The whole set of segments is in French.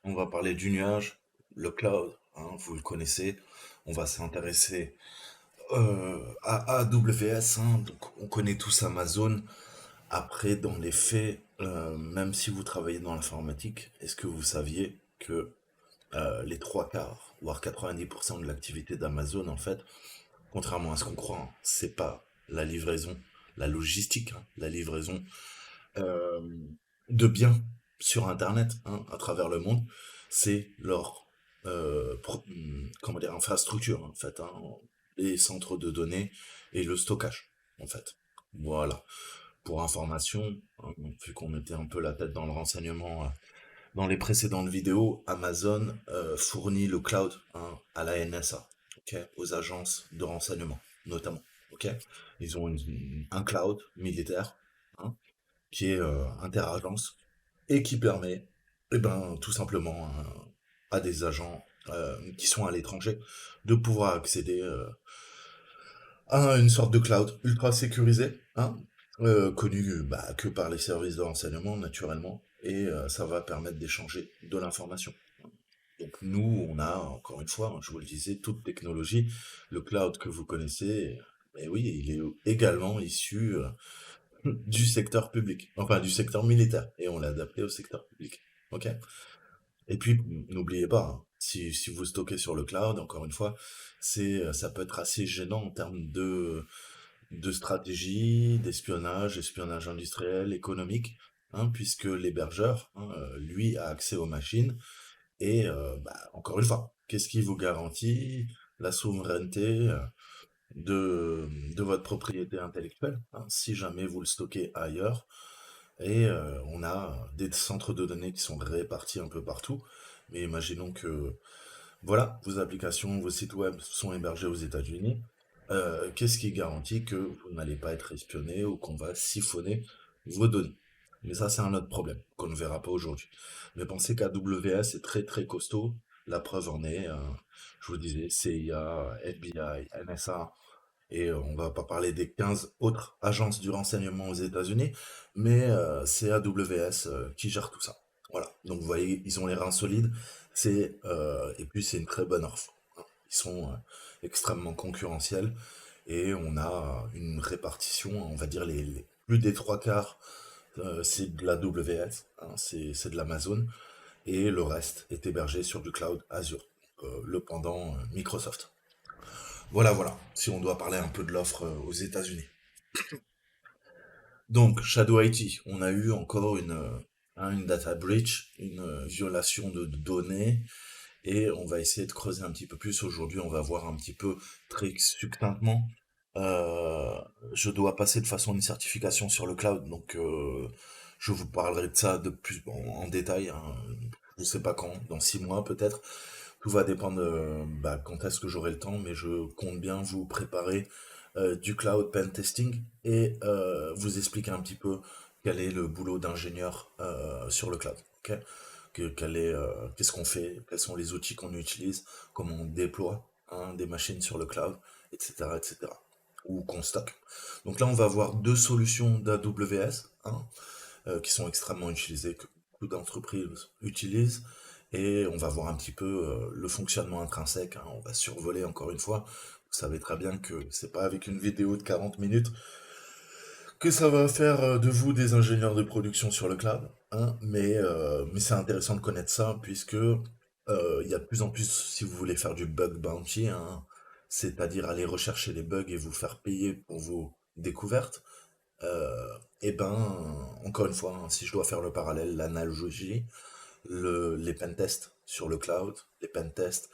On va parler du nuage, le cloud, hein, vous le connaissez. On va s'intéresser à AWS, hein, donc on connaît tous Amazon. Après, dans les faits, même si vous travaillez dans l'informatique, est-ce que vous saviez que les trois quarts, voire 90% de l'activité d'Amazon, en fait, contrairement à ce qu'on croit, hein, c'est pas la livraison, la logistique, hein, la livraison euh, de biens sur Internet, hein, à travers le monde, c'est leur comment dire, infrastructure, en fait, hein, les centres de données et le stockage, en fait. Voilà. Pour information, hein, vu qu'on mettait un peu la tête dans le renseignement dans les précédentes vidéos, Amazon fournit le cloud, hein, à la NSA, ok, aux agences de renseignement, notamment. Ok, ils ont un cloud militaire, hein, qui est interagence et qui permet, eh ben, tout simplement à des agents qui sont à l'étranger de pouvoir accéder à une sorte de cloud ultra sécurisé, hein, connu bah, que par les services de renseignement naturellement, et ça va permettre d'échanger de l'information. Donc nous, on a, encore une fois, hein, je vous le disais, toute technologie, le cloud que vous connaissez, mais oui, il est également issu du secteur public, enfin du secteur militaire, et on l'a adapté au secteur public. Ok. Et puis n'oubliez pas, hein, si vous stockez sur le cloud, encore une fois, ça peut être assez gênant en termes de stratégie, d'espionnage, espionnage industriel, économique, hein, puisque l'hébergeur, hein, lui, a accès aux machines, et bah, encore une fois, qu'est-ce qui vous garantit la souveraineté de votre propriété intellectuelle, hein, si jamais vous le stockez ailleurs. Et on a des centres de données qui sont répartis un peu partout. Mais imaginons que, voilà, vos applications, vos sites web sont hébergés aux États-Unis. Qu'est-ce qui garantit que vous n'allez pas être espionné ou qu'on va siphonner vos données? Mais ça, c'est un autre problème qu'on ne verra pas aujourd'hui. Mais pensez qu'AWS est très très costaud. La preuve en est, je vous disais, CIA, FBI, NSA, et on va pas parler des 15 autres agences du renseignement aux États-Unis, mais c'est AWS qui gère tout ça. Voilà. Donc vous voyez, ils ont les reins solides. Et puis c'est une très bonne offre. Ils sont extrêmement concurrentiels et on a une répartition, on va dire plus des trois quarts, c'est de la AWS, hein, c'est de l'Amazon, et le reste est hébergé sur du cloud Azure, le pendant Microsoft. Voilà, voilà, si on doit parler un peu de l'offre aux États-Unis. Donc, Shadow IT, on a eu encore une data breach, une violation de données, et on va essayer de creuser un petit peu plus. Aujourd'hui, on va voir un petit peu très succinctement. Euh, je dois passer de façon une certification sur le cloud, donc je vous parlerai de ça de plus en détail, hein. Je sais pas quand, dans 6 mois peut-être. Tout va dépendre de bah, quand est-ce que j'aurai le temps, mais je compte bien vous préparer du cloud pen testing et vous expliquer un petit peu quel est le boulot d'ingénieur sur le cloud. Ok, qu'est-ce qu'on fait, quels sont les outils qu'on utilise, comment on déploie, hein, des machines sur le cloud, etc., etc. Ou qu'on stocke. Donc là, on va avoir deux solutions d'AWS, hein, qui sont extrêmement utilisées, que beaucoup d'entreprises utilisent. Et on va voir un petit peu le fonctionnement intrinsèque, hein. On va survoler encore une fois. Vous savez très bien que c'est pas avec une vidéo de 40 minutes que ça va faire de vous des ingénieurs de production sur le cloud, hein, mais c'est intéressant de connaître ça, puisque il y a de plus en plus, si vous voulez faire du bug bounty, hein, c'est-à-dire aller rechercher les bugs et vous faire payer pour vos découvertes, et ben, encore une fois, hein, si je dois faire le parallèle, l'analogie, les pentests sur le cloud, les pentests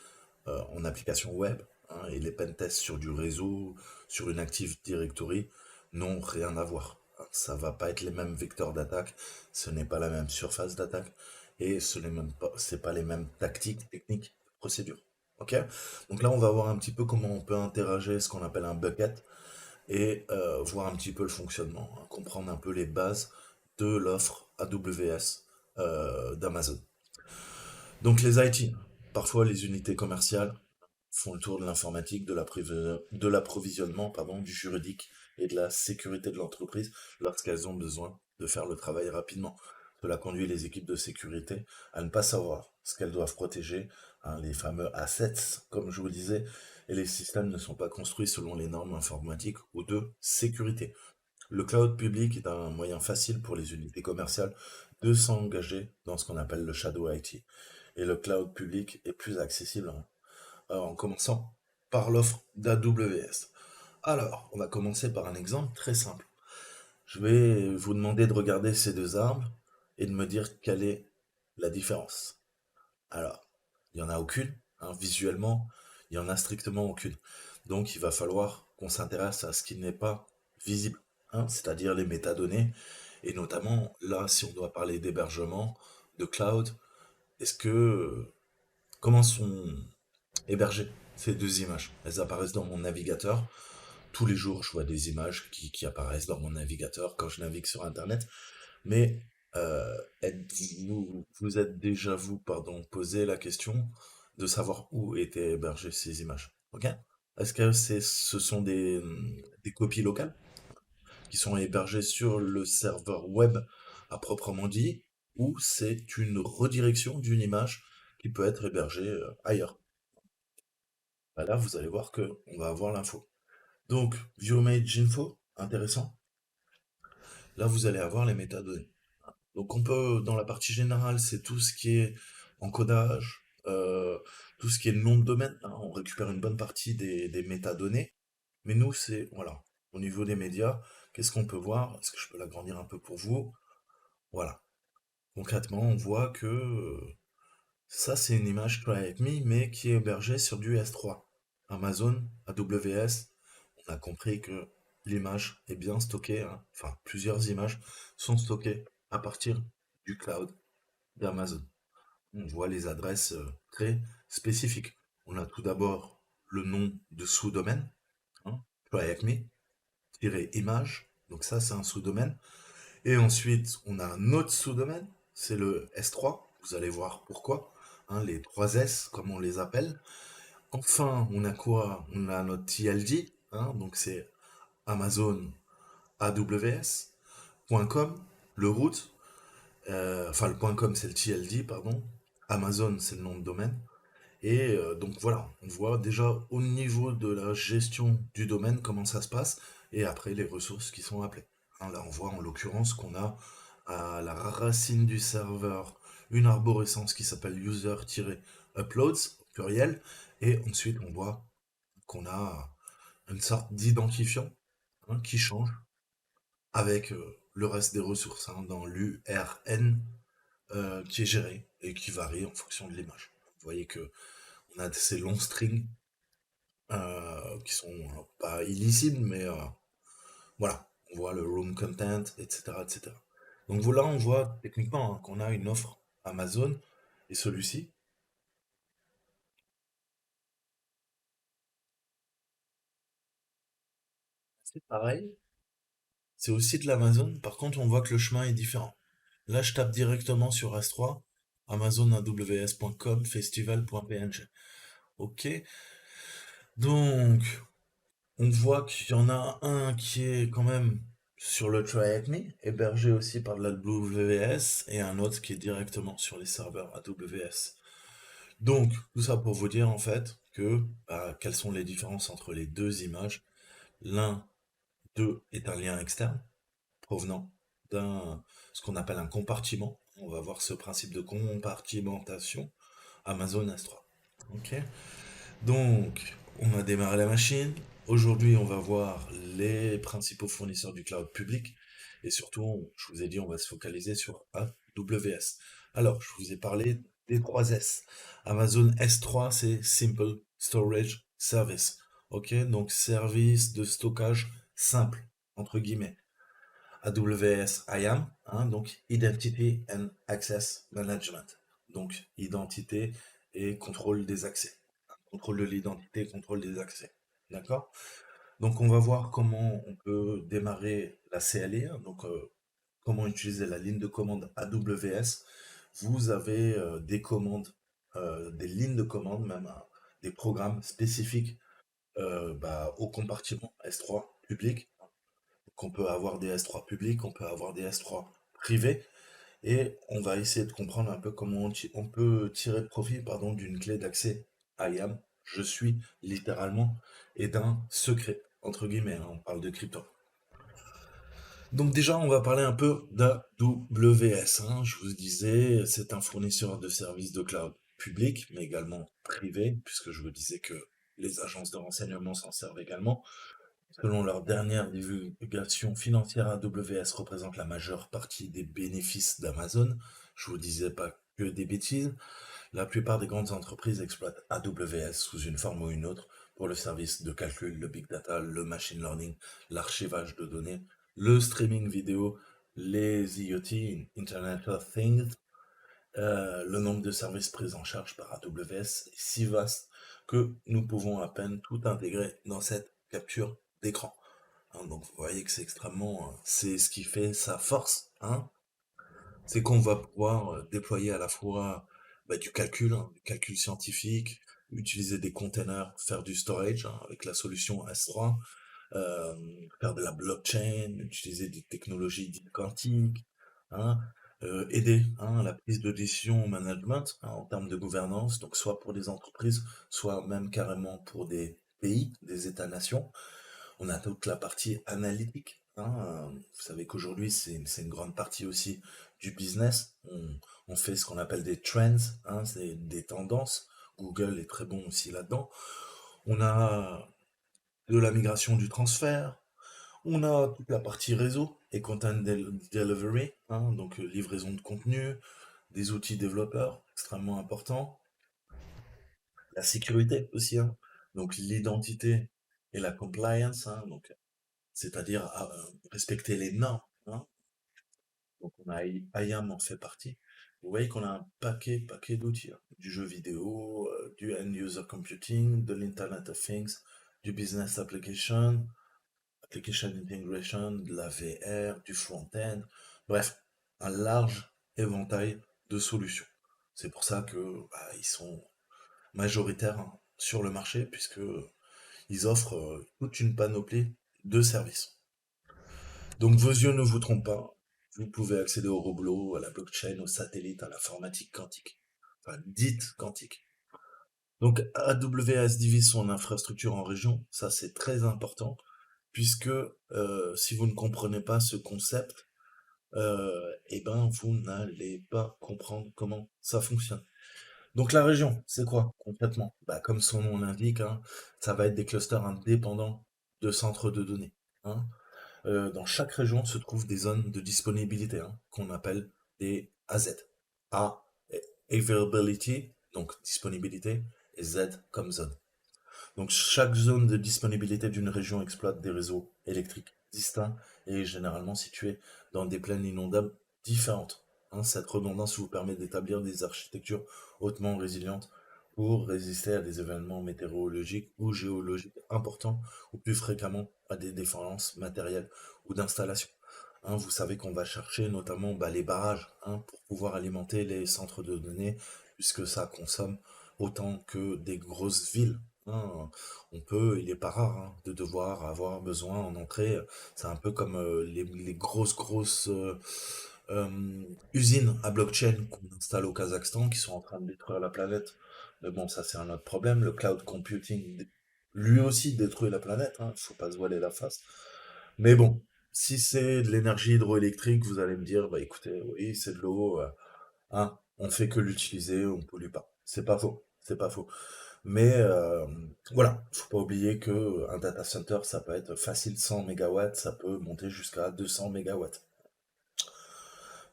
en application web, hein, et les pentests sur du réseau, sur une Active Directory, n'ont rien à voir, hein. Ça va pas être les mêmes vecteurs d'attaque, ce n'est pas la même surface d'attaque, et c'est pas les mêmes tactiques, techniques, procédures. Ok. Donc là, on va voir un petit peu comment on peut interagir ce qu'on appelle un bucket et voir un petit peu le fonctionnement, hein, comprendre un peu les bases de l'offre AWS d'Amazon. Donc les IT, parfois les unités commerciales font le tour de l'informatique, de l'approvisionnement, pardon, du juridique et de la sécurité de l'entreprise lorsqu'elles ont besoin de faire le travail rapidement. Cela conduit les équipes de sécurité à ne pas savoir ce qu'elles doivent protéger, hein, les fameux assets, comme je vous disais, et les systèmes ne sont pas construits selon les normes informatiques ou de sécurité. Le cloud public est un moyen facile pour les unités commerciales de s'engager dans ce qu'on appelle le shadow IT. Et le cloud public est plus accessible, hein, en commençant par l'offre d'AWS. Alors, on va commencer par un exemple très simple. Je vais vous demander de regarder ces deux arbres et de me dire quelle est la différence. Alors, il n'y en a aucune, hein, visuellement, il n'y en a strictement aucune. Donc, il va falloir qu'on s'intéresse à ce qui n'est pas visible, hein, c'est-à-dire les métadonnées, et notamment, là, si on doit parler d'hébergement, de cloud, est-ce que, comment sont hébergées ces deux images? Elles apparaissent dans mon navigateur. Tous les jours, je vois des images qui apparaissent dans mon navigateur quand je navigue sur Internet. Mais vous êtes déjà, vous, pardon, posé la question de savoir où étaient hébergées ces images. Ok? Est-ce que ce sont des copies locales qui sont hébergées sur le serveur web à proprement dit, ou c'est une redirection d'une image qui peut être hébergée ailleurs? Bah là, vous allez voir que on va avoir l'info. Donc, ViewMage Info, intéressant. Là, vous allez avoir les métadonnées. Donc on peut, dans la partie générale, c'est tout ce qui est encodage, tout ce qui est nom de domaine, hein, on récupère une bonne partie des métadonnées. Mais nous, c'est, voilà, au niveau des médias, qu'est-ce qu'on peut voir? Est-ce que je peux l'agrandir un peu pour vous? Voilà. Concrètement, on voit que ça, c'est une image Try Avec Me, mais qui est hébergée sur du S3. Amazon, AWS, on a compris que l'image est bien stockée, hein, enfin, plusieurs images sont stockées à partir du cloud d'Amazon. On voit les adresses très spécifiques. On a tout d'abord le nom de sous-domaine, hein, try-me-image, donc ça c'est un sous-domaine. Et ensuite, on a un autre sous-domaine, c'est le S3, vous allez voir pourquoi, hein, les 3 S comme on les appelle. Enfin, on a quoi? On a notre TLD, hein, donc c'est Amazon AWS.com, le root, enfin le .com c'est le TLD, pardon, Amazon c'est le nom de domaine. Et donc voilà, on voit déjà au niveau de la gestion du domaine comment ça se passe, et après les ressources qui sont appelées. Hein, là on voit en l'occurrence qu'on a à la racine du serveur une arborescence qui s'appelle user-uploads, au pluriel, et ensuite on voit qu'on a une sorte d'identifiant, hein, qui change avec le reste des ressources, hein, dans l'URN qui est géré et qui varie en fonction de l'image. Vous voyez que on a ces longs strings qui sont pas illicibles, mais voilà, on voit le room content, etc., etc. Donc voilà, on voit techniquement, hein, qu'on a une offre Amazon, et celui-ci, c'est pareil, c'est aussi de l'Amazon, par contre on voit que le chemin est différent. Là je tape directement sur S3, amazonaws.com, festival.png. Ok, donc on voit qu'il y en a un qui est quand même sur le Try At Me, hébergé aussi par de la AWS, et un autre qui est directement sur les serveurs AWS. Donc, tout ça pour vous dire en fait que quelles sont les différences entre les deux images. L'un d'eux est un lien externe provenant d'un ce qu'on appelle un compartiment. On va voir ce principe de compartimentation Amazon S3. Ok. Donc, on a démarré la machine. Aujourd'hui, on va voir les principaux fournisseurs du cloud public. Et surtout, je vous ai dit, on va se focaliser sur AWS. Alors, je vous ai parlé des 3 S. Amazon S3, c'est Simple Storage Service. Ok, donc service de stockage simple, entre guillemets. AWS IAM, hein, donc Identity and Access Management. Donc, identité et contrôle des accès. Contrôle de l'identité, contrôle des accès. D'accord? Donc on va voir comment on peut démarrer la CLI, hein, donc comment utiliser la ligne de commande AWS. Vous avez des commandes, des lignes de commande, même des programmes spécifiques au compartiment S3 public. Donc on peut avoir des S3 publics, on peut avoir des S3 privés. et on va essayer de comprendre un peu comment on peut tirer profit, pardon, d'une clé d'accès IAM, je suis littéralement, et d'un secret, entre guillemets, hein, on parle de crypto. Donc déjà, on va parler un peu d'AWS, hein. Je vous disais, c'est un fournisseur de services de cloud public, mais également privé, puisque je vous disais que les agences de renseignement s'en servent également. Selon leur dernière divulgation financière, AWS représente la majeure partie des bénéfices d'Amazon. Je vous disais pas que des bêtises. La plupart des grandes entreprises exploitent AWS sous une forme ou une autre pour le service de calcul, le big data, le machine learning, l'archivage de données, le streaming vidéo, les IoT, Internet of Things. Le nombre de services pris en charge par AWS est si vaste que nous pouvons à peine tout intégrer dans cette capture d'écran. Hein, donc vous voyez que c'est extrêmement, c'est ce qui fait sa force, hein, c'est qu'on va pouvoir déployer à la fois du calcul scientifique, utiliser des containers, faire du storage hein, avec la solution S3, euh, faire de la blockchain, utiliser des technologies dites quantiques, hein, aider hein, à la prise de décision au management hein, en termes de gouvernance, donc soit pour des entreprises, soit même carrément pour des pays, des États-nations. On a toute la partie analytique. Hein. Vous savez qu'aujourd'hui, c'est une grande partie aussi du business. On fait ce qu'on appelle des trends, hein, c'est des tendances. Google est très bon aussi là-dedans. On a de la migration du transfert. On a toute la partie réseau et delivery, hein, donc livraison de contenu, des outils développeurs, extrêmement importants. La sécurité aussi, hein, donc l'identité et la compliance, hein, donc c'est-à-dire respecter les normes. Hein. Donc on a IAM en fait partie. Vous voyez qu'on a un paquet d'outils, hein. Du jeu vidéo, du end-user computing, de l'Internet of Things, du business application, application integration, de la VR, du front-end, bref, un large éventail de solutions. C'est pour ça que ils sont majoritaires hein, sur le marché puisque ils offrent toute une panoplie de services. Donc vos yeux ne vous trompent pas. Vous pouvez accéder au robot, à la blockchain, au satellite, à l'informatique quantique. Enfin, dite quantique. Donc AWS divise son infrastructure en régions. Ça, c'est très important, puisque si vous ne comprenez pas ce concept, eh ben, vous n'allez pas comprendre comment ça fonctionne. Donc la région, c'est quoi concrètement? Bah, comme son nom l'indique, hein, ça va être des clusters indépendants de centres de données. Hein. Dans chaque région se trouvent des zones de disponibilité hein, qu'on appelle des AZ. A, availability, donc disponibilité, et Z comme zone. Donc chaque zone de disponibilité d'une région exploite des réseaux électriques distincts et est généralement située dans des plaines inondables différentes. Hein, cette redondance vous permet d'établir des architectures hautement résilientes pour résister à des événements météorologiques ou géologiques importants ou plus fréquemment à des défaillances matérielles ou d'installation. Hein, vous savez qu'on va chercher notamment les barrages hein, pour pouvoir alimenter les centres de données puisque ça consomme autant que des grosses villes. Hein. Il est pas rare hein, de devoir avoir besoin en entrée. C'est un peu comme les grosses usines à blockchain qu'on installe au Kazakhstan qui sont en train de détruire la planète. Mais bon, ça c'est un autre problème. Le cloud computing, lui aussi détruit la planète. Hein. Il faut pas se voiler la face. Mais bon, si c'est de l'énergie hydroélectrique, vous allez me dire, bah écoutez, oui, c'est de l'eau, hein, on fait que l'utiliser, on pollue pas. C'est pas faux, c'est pas faux. Mais voilà, faut pas oublier que un data center, ça peut être facile 100 mégawatts, ça peut monter jusqu'à 200 mégawatts.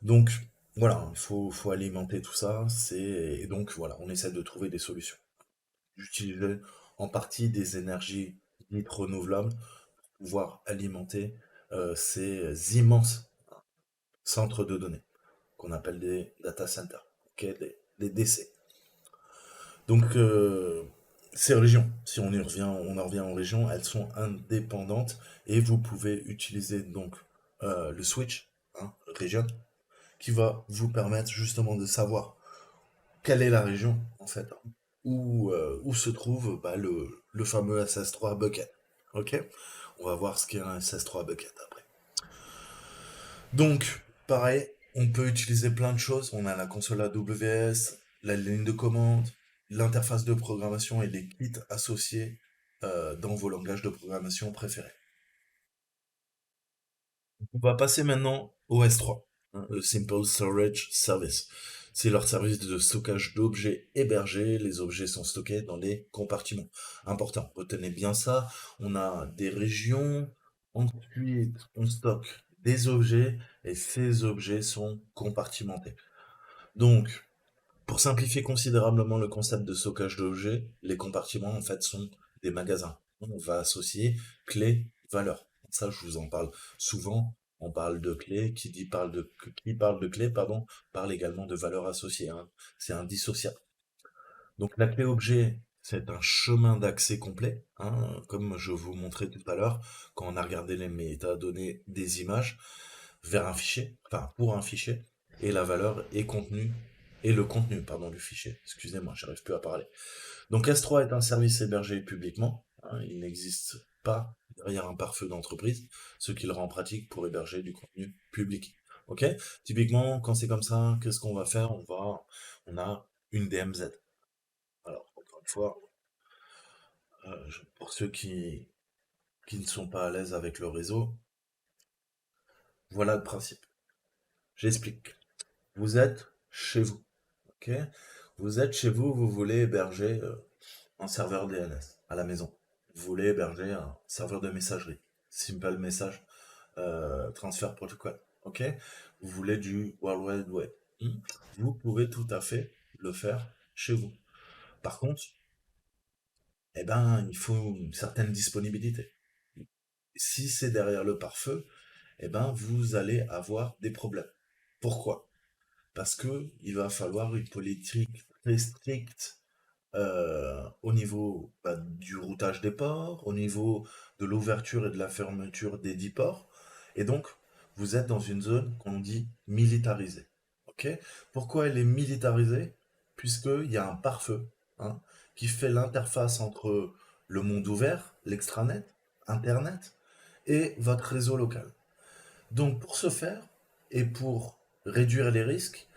Donc voilà, faut alimenter tout ça. Et donc voilà, on essaie de trouver des solutions. D'utiliser en partie des énergies dites renouvelables pour pouvoir alimenter ces immenses centres de données qu'on appelle des data centers, ok, des DC. Donc, ces régions, si on en revient aux régions, elles sont indépendantes et vous pouvez utiliser donc le switch, hein, region, qui va vous permettre justement de savoir quelle est la région, en fait, hein, où se trouve le fameux SS3 bucket. Ok? On va voir ce qu'est un SS3 bucket après. Donc, pareil, On peut utiliser plein de choses. On a la console AWS, la ligne de commande, l'interface de programmation et les kits associés dans vos langages de programmation préférés. On va passer maintenant au S3, hein, le Simple Storage Service. C'est leur service de stockage d'objets hébergés. Les objets sont stockés dans des compartiments. Important, retenez bien ça. On a des régions, ensuite on stocke des objets et ces objets sont compartimentés. Donc, pour simplifier considérablement le concept de stockage d'objets, les compartiments en fait sont des magasins. On va associer clé, valeur. Ça, je vous en parle souvent. On parle de clé, qui parle de clé, pardon, parle également de valeur associée, hein. C'est indissociable. Donc la clé objet, c'est un chemin d'accès complet, hein, comme je vous montrais tout à l'heure, quand on a regardé les métadonnées des images, vers un fichier, enfin pour un fichier, et la valeur est contenue, et le contenu, pardon, du fichier. Excusez-moi, j'arrive plus à parler. Donc S3 est un service hébergé publiquement, hein, il n'existe pas derrière un pare-feu d'entreprise, ce qui le rend pratique pour héberger du contenu public. Ok? Typiquement, quand c'est comme ça, qu'est-ce qu'on va faire? On a une DMZ. Alors, encore une fois, pour ceux qui ne sont pas à l'aise avec le réseau, voilà le principe. J'explique. Vous êtes chez vous, ok? Vous êtes chez vous, vous voulez héberger un serveur DNS à la maison. Vous voulez héberger un serveur de messagerie, Simple Message Transfer Protocol, ok? Vous voulez du World Wide Web. Hmm. Vous pouvez tout à fait le faire chez vous. Par contre, eh ben, il faut une certaine disponibilité. Si c'est derrière le pare-feu, eh ben, vous allez avoir des problèmes. Pourquoi? Parce que il va falloir une politique très stricte au niveau du routage des ports, au niveau de l'ouverture et de la fermeture des 10 ports. Et donc, vous êtes dans une zone qu'on dit militarisée. Ok? Pourquoi elle est militarisée? Puisqu'il y a un pare-feu, hein, qui fait l'interface entre le monde ouvert, l'extranet, Internet, et votre réseau local. Donc, pour ce faire, et pour réduire les risques,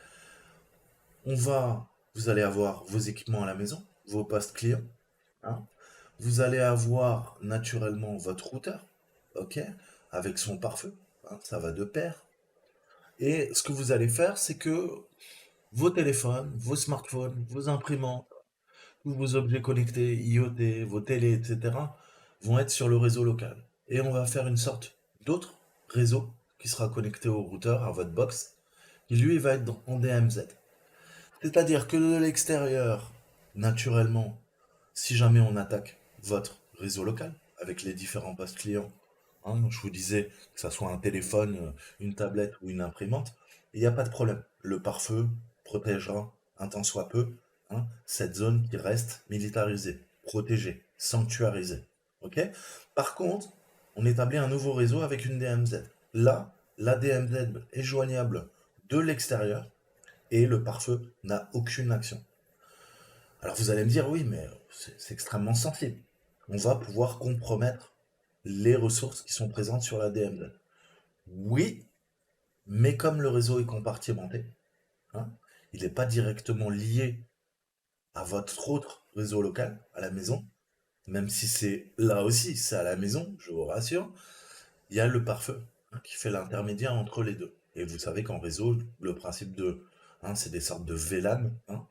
vous allez avoir vos équipements à la maison, vos postes clients, hein. Vous allez avoir naturellement votre routeur, ok, avec son pare-feu, hein, ça va de pair. Et ce que vous allez faire, c'est que vos téléphones, vos smartphones, vos imprimantes, tous vos objets connectés, IoT, vos télés, etc., vont être sur le réseau local. Et on va faire une sorte d'autre réseau qui sera connecté au routeur, à votre box, qui lui va être en DMZ. C'est-à-dire que de l'extérieur, naturellement, si jamais on attaque votre réseau local avec les différents postes clients, hein, je vous disais que ça soit un téléphone, une tablette ou une imprimante, il n'y a pas de problème. Le pare-feu protégera un tant soit peu, hein, cette zone qui reste militarisée, protégée, sanctuarisée. Ok? Par contre, on établit un nouveau réseau avec une DMZ. Là, la DMZ est joignable de l'extérieur et le pare-feu n'a aucune action. Alors vous allez me dire, oui, mais c'est extrêmement sensible. On va pouvoir compromettre les ressources qui sont présentes sur la DMZ. Oui, mais comme le réseau est compartimenté, hein, il n'est pas directement lié à votre autre réseau local, à la maison, même si c'est là aussi, c'est à la maison, je vous rassure, il y a le pare-feu, hein, qui fait l'intermédiaire entre les deux. Et vous savez qu'en réseau, le principe c'est des sortes de VLAN, hein,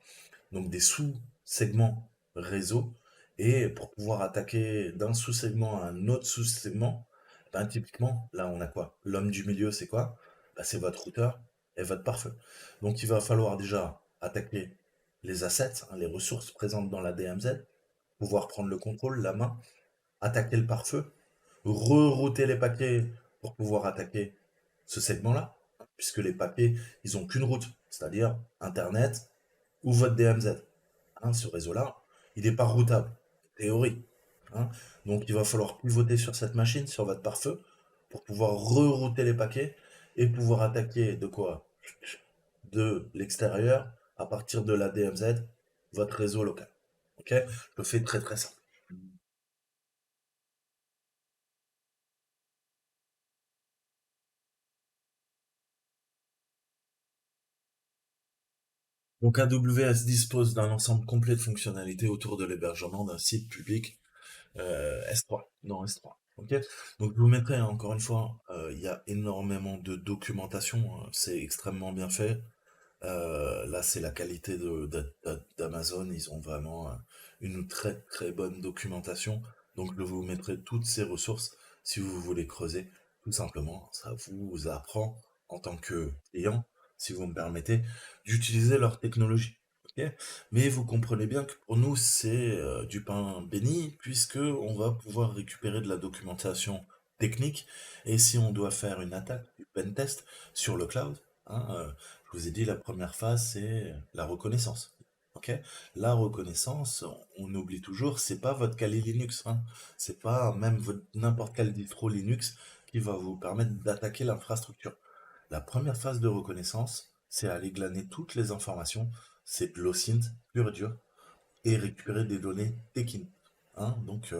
donc des sous-segments réseau. Et pour pouvoir attaquer d'un sous-segment à un autre sous-segment, ben, typiquement, là on a quoi? L'homme du milieu, c'est quoi? Ben, c'est votre routeur et votre pare-feu. Donc il va falloir déjà attaquer les assets, hein, les ressources présentes dans la DMZ, pouvoir prendre le contrôle, la main, attaquer le pare-feu, rerouter les paquets pour pouvoir attaquer ce segment-là, puisque les paquets, ils ont qu'une route, c'est-à-dire Internet ou votre DMZ, hein, ce réseau-là, il n'est pas routable, théorie, hein. Donc il va falloir pivoter sur cette machine, sur votre pare-feu, pour pouvoir rerouter les paquets et pouvoir attaquer de quoi? De l'extérieur, à partir de la DMZ, votre réseau local. Ok? Je le fais très très simple. Donc AWS dispose d'un ensemble complet de fonctionnalités autour de l'hébergement d'un site public S3, non S3. Ok. Donc je vous mettrai encore une fois, il y a énormément de documentation, hein, c'est extrêmement bien fait. Là, c'est la qualité d'Amazon. Ils ont vraiment une très très bonne documentation. Donc, je vous mettrai toutes ces ressources si vous voulez creuser. Tout simplement, ça vous apprend en tant que client, si vous me permettez, d'utiliser leur technologie. Ok. Mais vous comprenez bien que pour nous, c'est du pain béni, puisque on va pouvoir récupérer de la documentation technique. Et si on doit faire une attaque, du pen test sur le cloud, hein, je vous ai dit, la première phase, c'est la reconnaissance. Ok. La reconnaissance, on oublie toujours, c'est pas votre Kali Linux, hein. C'est pas même n'importe quel distro Linux qui va vous permettre d'attaquer l'infrastructure. La première phase de reconnaissance, c'est aller glaner toutes les informations, c'est de l'OSINT pur et dur, et récupérer des données techniques. Hein, donc,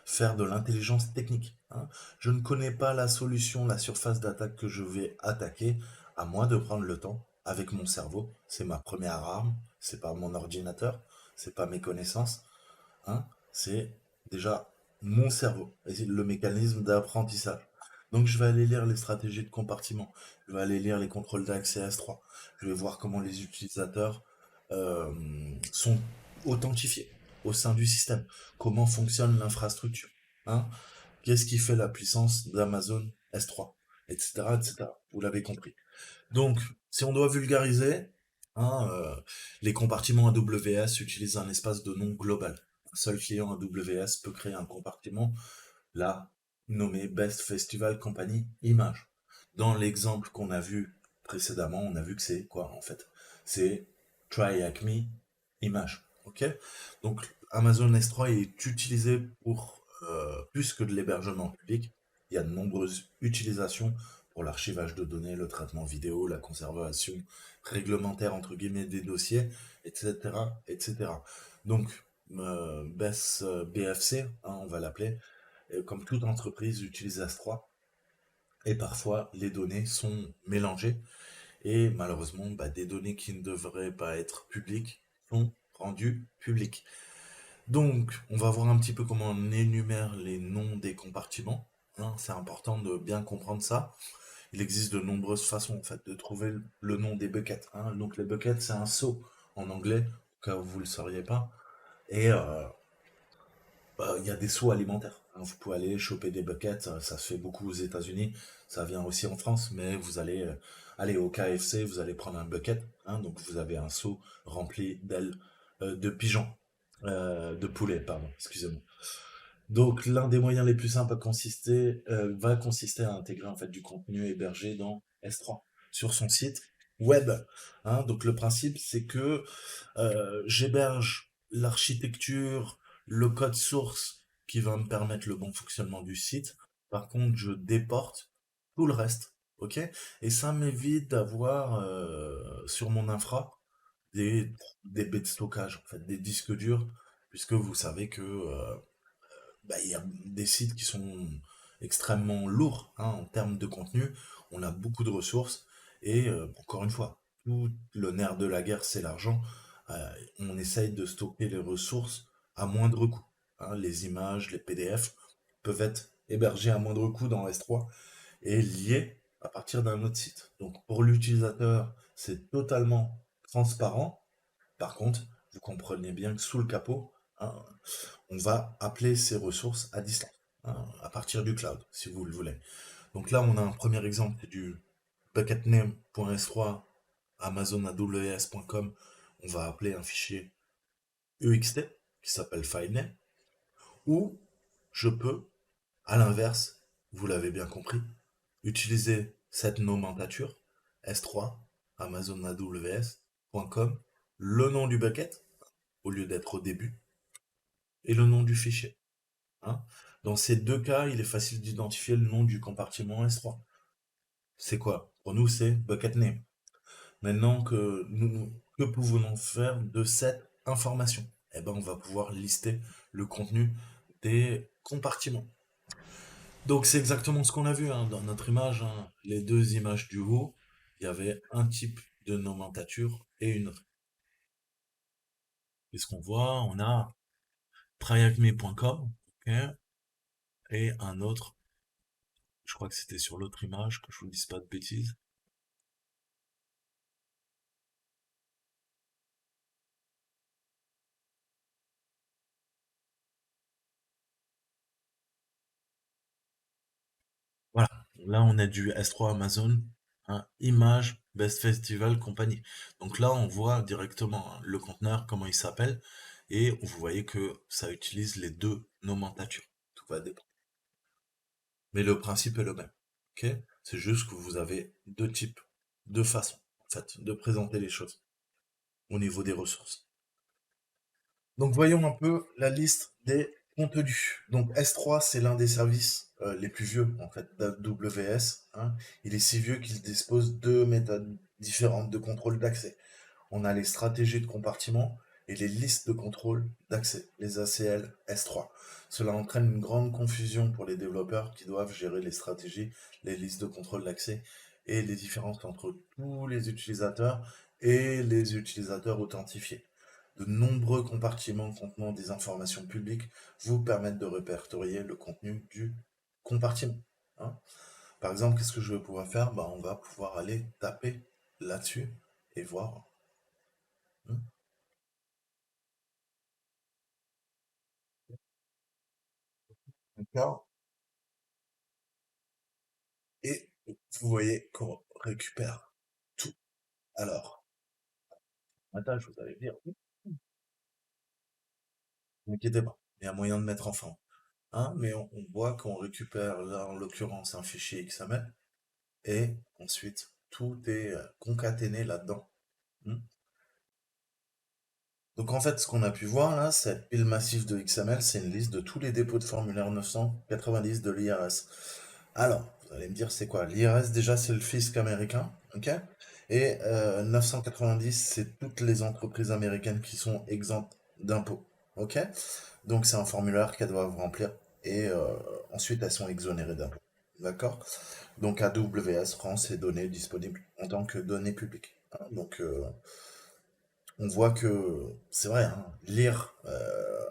faire de l'intelligence technique. Hein. Je ne connais pas la solution, la surface d'attaque que je vais attaquer, à moi de prendre le temps avec mon cerveau. C'est ma première arme, c'est pas mon ordinateur, c'est pas mes connaissances. Hein, c'est déjà mon cerveau, et c'est le mécanisme d'apprentissage. Donc je vais aller lire les stratégies de compartiment, je vais aller lire les contrôles d'accès S3, je vais voir comment les utilisateurs euh, sont authentifiés au sein du système, comment fonctionne l'infrastructure, hein, qu'est-ce qui fait la puissance d'Amazon S3, etc., etc. Vous l'avez compris. Donc, si on doit vulgariser, hein, les compartiments AWS utilisent un espace de nom global. Un seul client AWS peut créer un compartiment, là, nommé Best Festival Company Image. Dans l'exemple qu'on a vu précédemment, on a vu que c'est quoi en fait? C'est Try Acme Image. Ok. Donc, Amazon S3 est utilisé pour plus que de l'hébergement public. Il y a de nombreuses utilisations pour l'archivage de données, le traitement vidéo, la conservation réglementaire entre guillemets des dossiers, etc., etc. Donc, BFC, hein, on va l'appeler, comme toute entreprise utilise S3, et parfois les données sont mélangées, et malheureusement, bah, des données qui ne devraient pas être publiques sont rendues publiques. Donc, on va voir un petit peu comment on énumère les noms des compartiments. Hein, c'est important de bien comprendre ça. Il existe de nombreuses façons en fait de trouver le nom des buckets. Hein. Donc les buckets, c'est un seau en anglais, au cas où vous ne le sauriez pas. Et bah, il y a des seaux alimentaires. Hein. Vous pouvez aller choper des buckets, ça se fait beaucoup aux États-Unis, ça vient aussi en France, mais vous allez aller au KFC, vous allez prendre un bucket. Hein. Donc vous avez un seau rempli d'ailes de pigeons, de poulet, pardon, excusez-moi. Donc, l'un des moyens les plus simples va consister à intégrer en fait du contenu hébergé dans S3 sur son site web. Hein. Donc, le principe, c'est que j'héberge l'architecture, le code source qui va me permettre le bon fonctionnement du site. Par contre, je déporte tout le reste. Ok. Et ça m'évite d'avoir sur mon infra des, des baies de stockage, en fait, des disques durs, puisque vous savez que bah, il y a des sites qui sont extrêmement lourds hein, en termes de contenu. On a beaucoup de ressources et encore une fois, tout le nerf de la guerre, c'est l'argent. Euh, on essaye de stocker les ressources à moindre coût. Hein. Les images, les PDF peuvent être hébergés à moindre coût dans S3 et liés à partir d'un autre site. Donc pour l'utilisateur, c'est totalement transparent. Par contre, vous comprenez bien que sous le capot, hein, on va appeler ces ressources à distance, hein, à partir du cloud, si vous le voulez. Donc là, on a un premier exemple c'est du bucketname.s3 Amazon AWS.com. On va appeler un fichier EXT qui s'appelle filename. Ou je peux, à l'inverse, vous l'avez bien compris, utiliser cette nomenclature S3 Amazon AWS.com, le nom du bucket au lieu d'être au début et le nom du fichier. Hein. Dans ces deux cas, il est facile d'identifier le nom du compartiment S3. C'est quoi? Pour nous, c'est bucket name. Maintenant que pouvons-nous faire de cette information? Eh ben, on va pouvoir lister le contenu des compartiments. Donc, c'est exactement ce qu'on a vu hein, dans notre image. Hein. Les deux images du haut, il y avait un type de nomenclature et une autre. Qu'est-ce qu'on voit? On a tryacme.com, ok, et un autre, je crois que c'était sur l'autre image, que je vous dise pas de bêtises. Voilà, là on a du S3 Amazon, hein, image, Best Festival, compagnie. Donc là on voit directement hein, le conteneur, comment il s'appelle, et vous voyez que ça utilise les deux nomenclatures. Tout va dépendre. Mais le principe est le même. Ok? C'est juste que vous avez deux types, deux façons, en fait, de présenter les choses au niveau des ressources. Donc voyons un peu la liste des contenus. Donc S3, c'est l'un des services les plus vieux en fait d'AWS, hein. Il est si vieux qu'il dispose de méthodes différentes de contrôle d'accès. On a les stratégies de compartiment et les listes de contrôle d'accès, les ACL S3. Cela entraîne une grande confusion pour les développeurs qui doivent gérer les stratégies, les listes de contrôle d'accès et les différences entre tous les utilisateurs et les utilisateurs authentifiés. De nombreux compartiments contenant des informations publiques vous permettent de répertorier le contenu du compartiment, hein. Par exemple, qu'est-ce que je vais pouvoir faire? Bah, on va pouvoir aller taper là-dessus et voir, hein. D'accord. Et vous voyez qu'on récupère tout. Alors, attends, je vous allez dire, ne inquiétez pas, il y a moyen de mettre en forme, hein, mais on voit qu'on récupère là, en l'occurrence, un fichier XML, et ensuite, tout est concaténé là-dedans, hein. Donc en fait, ce qu'on a pu voir là, cette pile massive de XML, c'est une liste de tous les dépôts de formulaire 990 de l'IRS. Alors, vous allez me dire, c'est quoi? L'IRS, déjà, c'est le fisc américain, ok? Et 990, c'est toutes les entreprises américaines qui sont exemptes d'impôts, ok? Donc c'est un formulaire qu'elles doivent remplir et ensuite elles sont exonérées d'impôts, d'accord? Donc AWS rend ces données disponibles en tant que données publiques, hein. Donc on voit que c'est vrai, hein, lire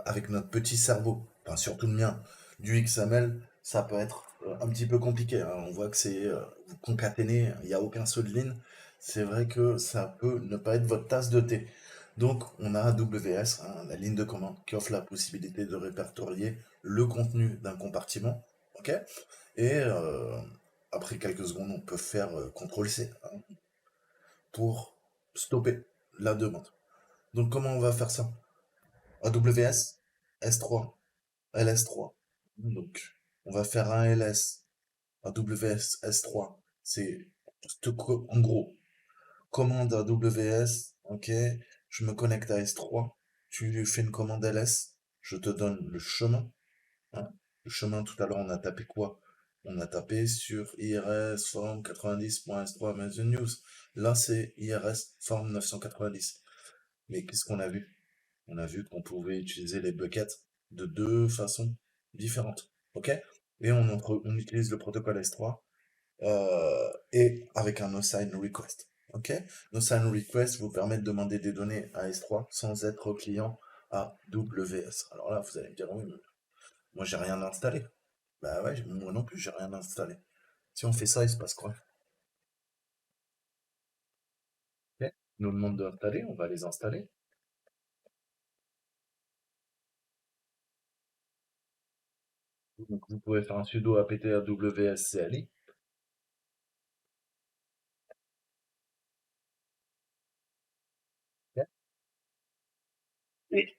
avec notre petit cerveau, enfin surtout le mien, du XML, ça peut être un petit peu compliqué, hein. On voit que c'est vous concaténez, il n'y a aucun saut de ligne. C'est vrai que ça peut ne pas être votre tasse de thé. Donc on a AWS, hein, la ligne de commande, qui offre la possibilité de répertorier le contenu d'un compartiment, ok? Et après quelques secondes, on peut faire CTRL-C, hein, pour stopper la demande. Donc comment on va faire ça? AWS, S3, LS3. Donc on va faire un LS, AWS S3. C'est en gros, commande AWS, ok, je me connecte à S3, tu lui fais une commande LS, je te donne le chemin, hein. Le chemin, tout à l'heure, on a tapé quoi? On a tapé sur IRS form 90.S3 Amazon News. Là, c'est IRS form 990. Mais qu'est-ce qu'on a vu? On a vu qu'on pouvait utiliser les buckets de deux façons différentes. OK? Et on utilise le protocole S3 et avec un no-sign request. OK? No-sign request vous permet de demander des données à S3 sans être client à WS. Alors là, vous allez me dire, oui, mais moi, j'ai rien installé. Bah ouais, moi non plus, j'ai rien installé. Si on fait ça, il se passe quoi? Ok. Il nous demande d'installer, on va les installer. Donc vous pouvez faire un sudo apt awscli. Ok. Et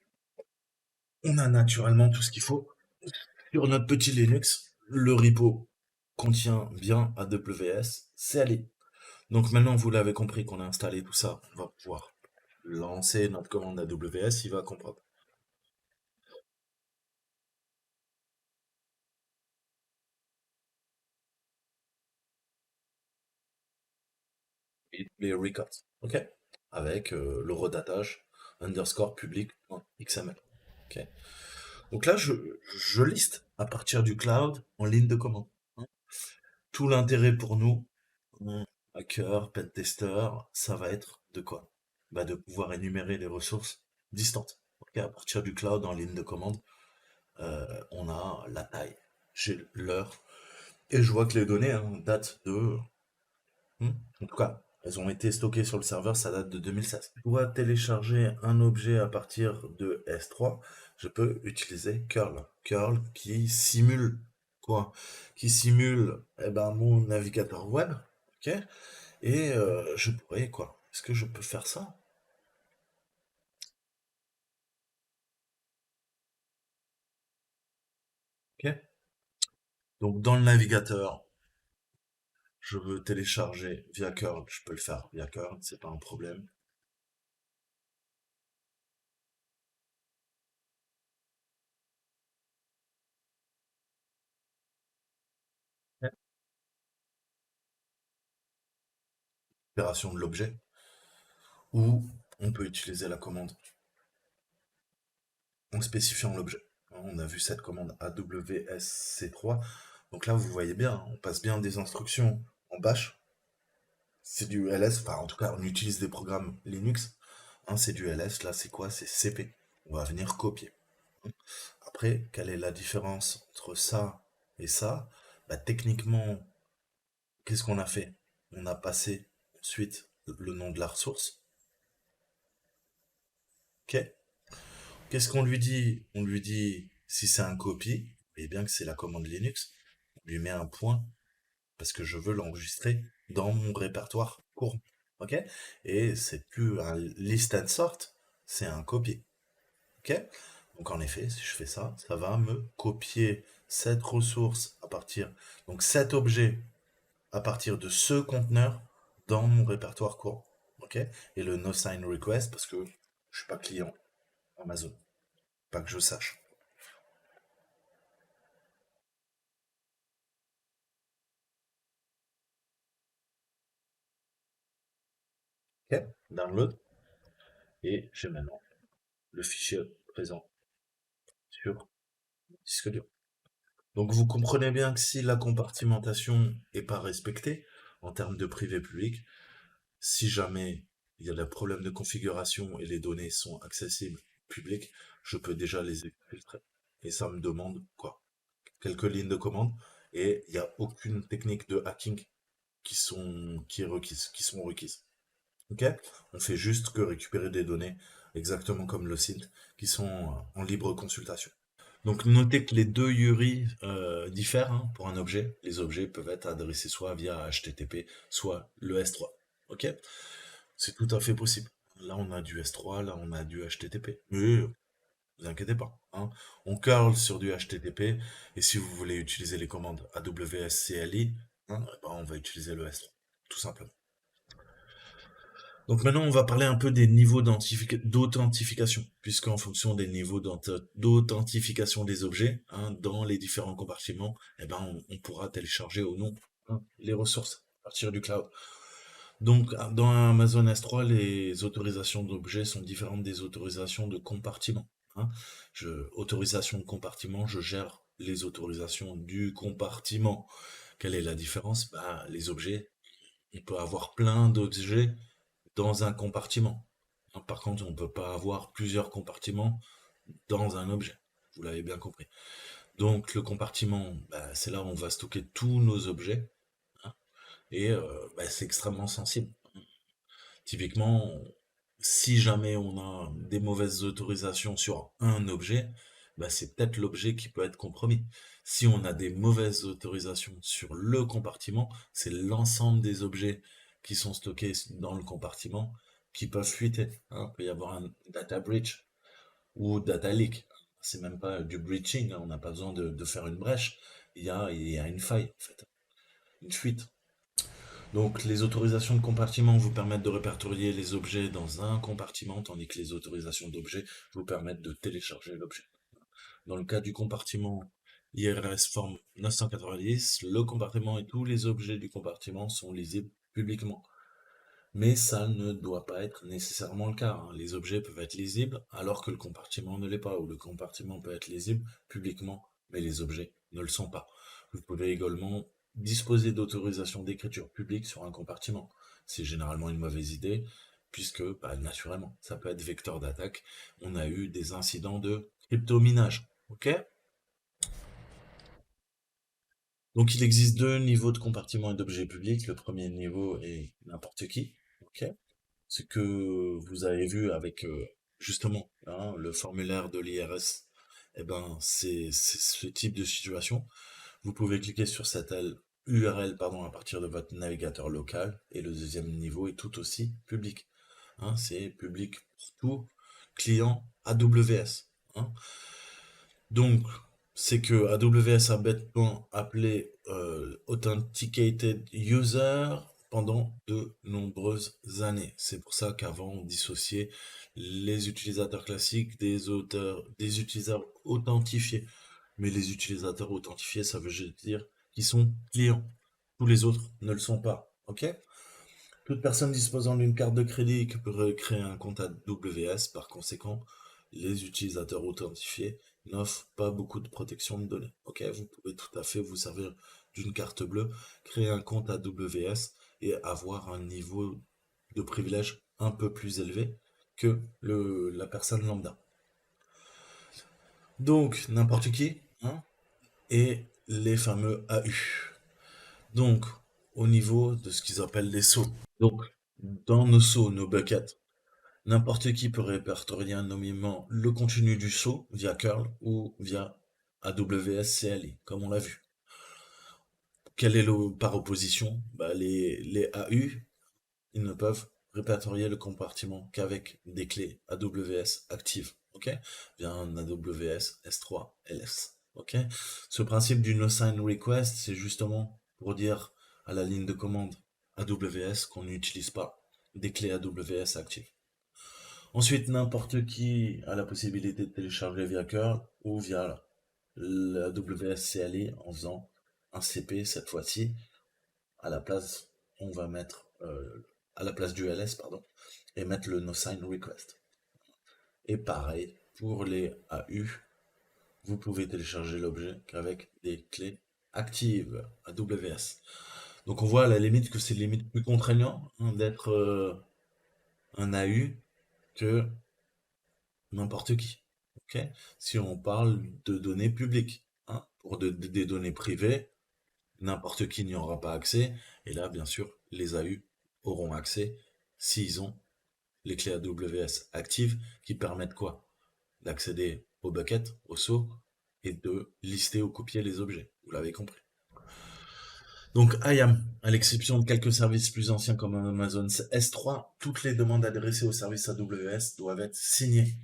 on a naturellement tout ce qu'il faut. Sur notre petit Linux, le repo contient bien AWS CLI. Donc maintenant, vous l'avez compris qu'on a installé tout ça, on va pouvoir lancer notre commande AWS, il va comprendre. Et les records, ok? Avec le redatage underscore public.xml. Ok. Donc là, je liste à partir du cloud en ligne de commande, hein. Tout l'intérêt pour nous, hacker, pentester, ça va être de quoi? Bah de pouvoir énumérer les ressources distantes. Et à partir du cloud en ligne de commande, on a la taille, j'ai l'heure, et je vois que les données datent de... en tout cas, elles ont été stockées sur le serveur, ça date de 2016. Pour télécharger un objet à partir de S3, je peux utiliser curl. Curl qui simule quoi? Qui simule mon navigateur web, ok? Et je pourrais quoi? Est-ce que je peux faire ça? Ok? Donc dans le navigateur, je veux télécharger via curl, je peux le faire via curl, c'est pas un problème. Ok. Opération de l'objet, ou on peut utiliser la commande en spécifiant l'objet. On a vu cette commande AWSC3. Donc là, vous voyez bien, on passe bien des instructions en bash. C'est du ls, enfin en tout cas, on utilise des programmes Linux. C'est du ls, là c'est quoi? C'est CP. On va venir copier. Après, quelle est la différence entre ça et ça? Bah, techniquement, qu'est-ce qu'on a fait? On a passé ensuite le nom de la ressource. Ok? Qu'est-ce qu'on lui dit? On lui dit, si c'est un copy, et bien que c'est la commande Linux, on lui met un point parce que je veux l'enregistrer dans mon répertoire courant. Ok? Et c'est plus un list and sort, c'est un copy. Ok? Donc en effet, si je fais ça, ça va me copier cette ressource à partir, donc cet objet à partir de ce conteneur dans mon répertoire courant. Ok? Et le no sign request parce que je suis pas client Amazon, pas que je sache. Ok? Download et j'ai maintenant le fichier présent sur mon disque dur. Donc vous comprenez bien que si la compartimentation n'est pas respectée en termes de privé public, si jamais il y a des problèmes de configuration et les données sont accessibles publiques, je peux déjà les exfiltrer. Et ça me demande quoi? Quelques lignes de commande et il n'y a aucune technique de hacking qui est requise, qui sont requises. Ok? On fait juste que récupérer des données exactement comme le site qui sont en libre consultation. Donc notez que les deux URI diffèrent pour un objet. Les objets peuvent être adressés soit via HTTP, soit le S3. Ok? C'est tout à fait possible. Là on a du S3, là on a du HTTP. Mais vous inquiétez pas. On curl sur du HTTP et si vous voulez utiliser les commandes AWS-CLI, on va utiliser le S3, tout simplement. Donc maintenant, on va parler un peu des niveaux d'authentification, puisqu'en fonction des niveaux d'authentification des objets, dans les différents compartiments, on pourra télécharger ou non les ressources à partir du cloud. Donc dans Amazon S3, les autorisations d'objets sont différentes des autorisations de compartiment. Autorisation de compartiment, je gère les autorisations du compartiment. Quelle est la différence? Les objets, on peut avoir plein d'objets dans un compartiment. Par contre, on ne peut pas avoir plusieurs compartiments dans un objet. Vous l'avez bien compris. Donc le compartiment, c'est là où on va stocker tous nos objets. hein, et c'est extrêmement sensible. Typiquement, si jamais on a des mauvaises autorisations sur un objet, c'est peut-être l'objet qui peut être compromis. Si on a des mauvaises autorisations sur le compartiment, c'est l'ensemble des objets qui sont stockés dans le compartiment qui peuvent fuiter. Il peut y avoir un data breach ou data leak. C'est même pas du breaching, on n'a pas besoin de faire une brèche. Il y a une faille, en fait, une fuite. Donc les autorisations de compartiment vous permettent de répertorier les objets dans un compartiment, tandis que les autorisations d'objets vous permettent de télécharger l'objet. Dans le cas du compartiment IRS forme 990, le compartiment et tous les objets du compartiment sont lisibles publiquement. Mais ça ne doit pas être nécessairement le cas. Les objets peuvent être lisibles alors que le compartiment ne l'est pas, ou le compartiment peut être lisible publiquement, mais les objets ne le sont pas. Vous pouvez également disposer d'autorisation d'écriture publique sur un compartiment. C'est généralement une mauvaise idée, puisque bah, naturellement, ça peut être vecteur d'attaque. On a eu des incidents de crypto-minage. Ok? Donc il existe deux niveaux de compartiment et d'objets publics. Le premier niveau est n'importe qui. Ok? Ce que vous avez vu avec justement hein, le formulaire de l'IRS, eh ben c'est ce type de situation. Vous pouvez cliquer sur cette URL pardon, à partir de votre navigateur local et le deuxième niveau est tout aussi public. Hein, c'est public pour tout client AWS. Hein. Donc, c'est que AWS a bêtement appelé Authenticated User pendant de nombreuses années. C'est pour ça qu'avant, on dissociait les utilisateurs classiques des utilisateurs authentifiés. Mais les utilisateurs authentifiés, ça veut juste dire qu'ils sont clients. Tous les autres ne le sont pas. OK? Toute personne disposant d'une carte de crédit qui peut créer un compte AWS, par conséquent, les utilisateurs authentifiés n'offrent pas beaucoup de protection de données. Ok, vous pouvez tout à fait vous servir d'une carte bleue, créer un compte AWS et avoir un niveau de privilège un peu plus élevé que la personne lambda. Donc, n'importe qui, hein, et les fameux AU. Donc, au niveau de ce qu'ils appellent les sauts. Donc, dans nos sauts, nos buckets, n'importe qui peut répertorier anonymement le contenu du saut via curl ou via AWS CLI, comme on l'a vu. Quel est le par opposition? Bah, les AU, ils ne peuvent répertorier le compartiment qu'avec des clés AWS actives, ok? Via un AWS S3 LS, ok? Ce principe du no sign request, c'est justement pour dire à la ligne de commande AWS qu'on n'utilise pas des clés AWS actives. Ensuite, n'importe qui a la possibilité de télécharger via curl ou via la WSCLI en faisant un CP cette fois-ci. À la place, on va mettre à la place du LS, pardon, et mettre le no sign request. Et pareil, pour les AU, vous pouvez télécharger l'objet qu'avec des clés actives AWS. Donc on voit à la limite que c'est limite plus contraignant hein, d'être un AU que n'importe qui. Ok? Si on parle de données publiques, hein, pour des données privées, n'importe qui n'y aura pas accès. Et là, bien sûr, les AU auront accès s'ils ont les clés AWS actives qui permettent quoi? D'accéder au bucket, au saut, et de lister ou copier les objets. Vous l'avez compris. Donc IAM, à l'exception de quelques services plus anciens comme Amazon S3, toutes les demandes adressées au service AWS doivent être signées.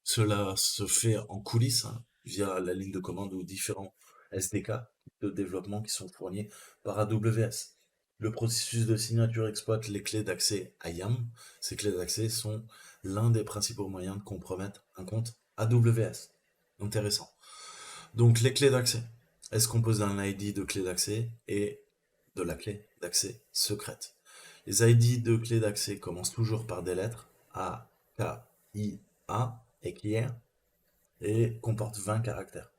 Cela se fait en coulisses hein, via la ligne de commande ou différents SDK de développement qui sont fournis par AWS. Le processus de signature exploite les clés d'accès IAM. Ces clés d'accès sont l'un des principaux moyens de compromettre un compte AWS. Intéressant. Donc les clés d'accès. Elles se composent d'un ID de clé d'accès et de la clé d'accès secrète. Les ID de clés d'accès commencent toujours par des lettres A, K, I, A, écrire, et comportent 20 caractères.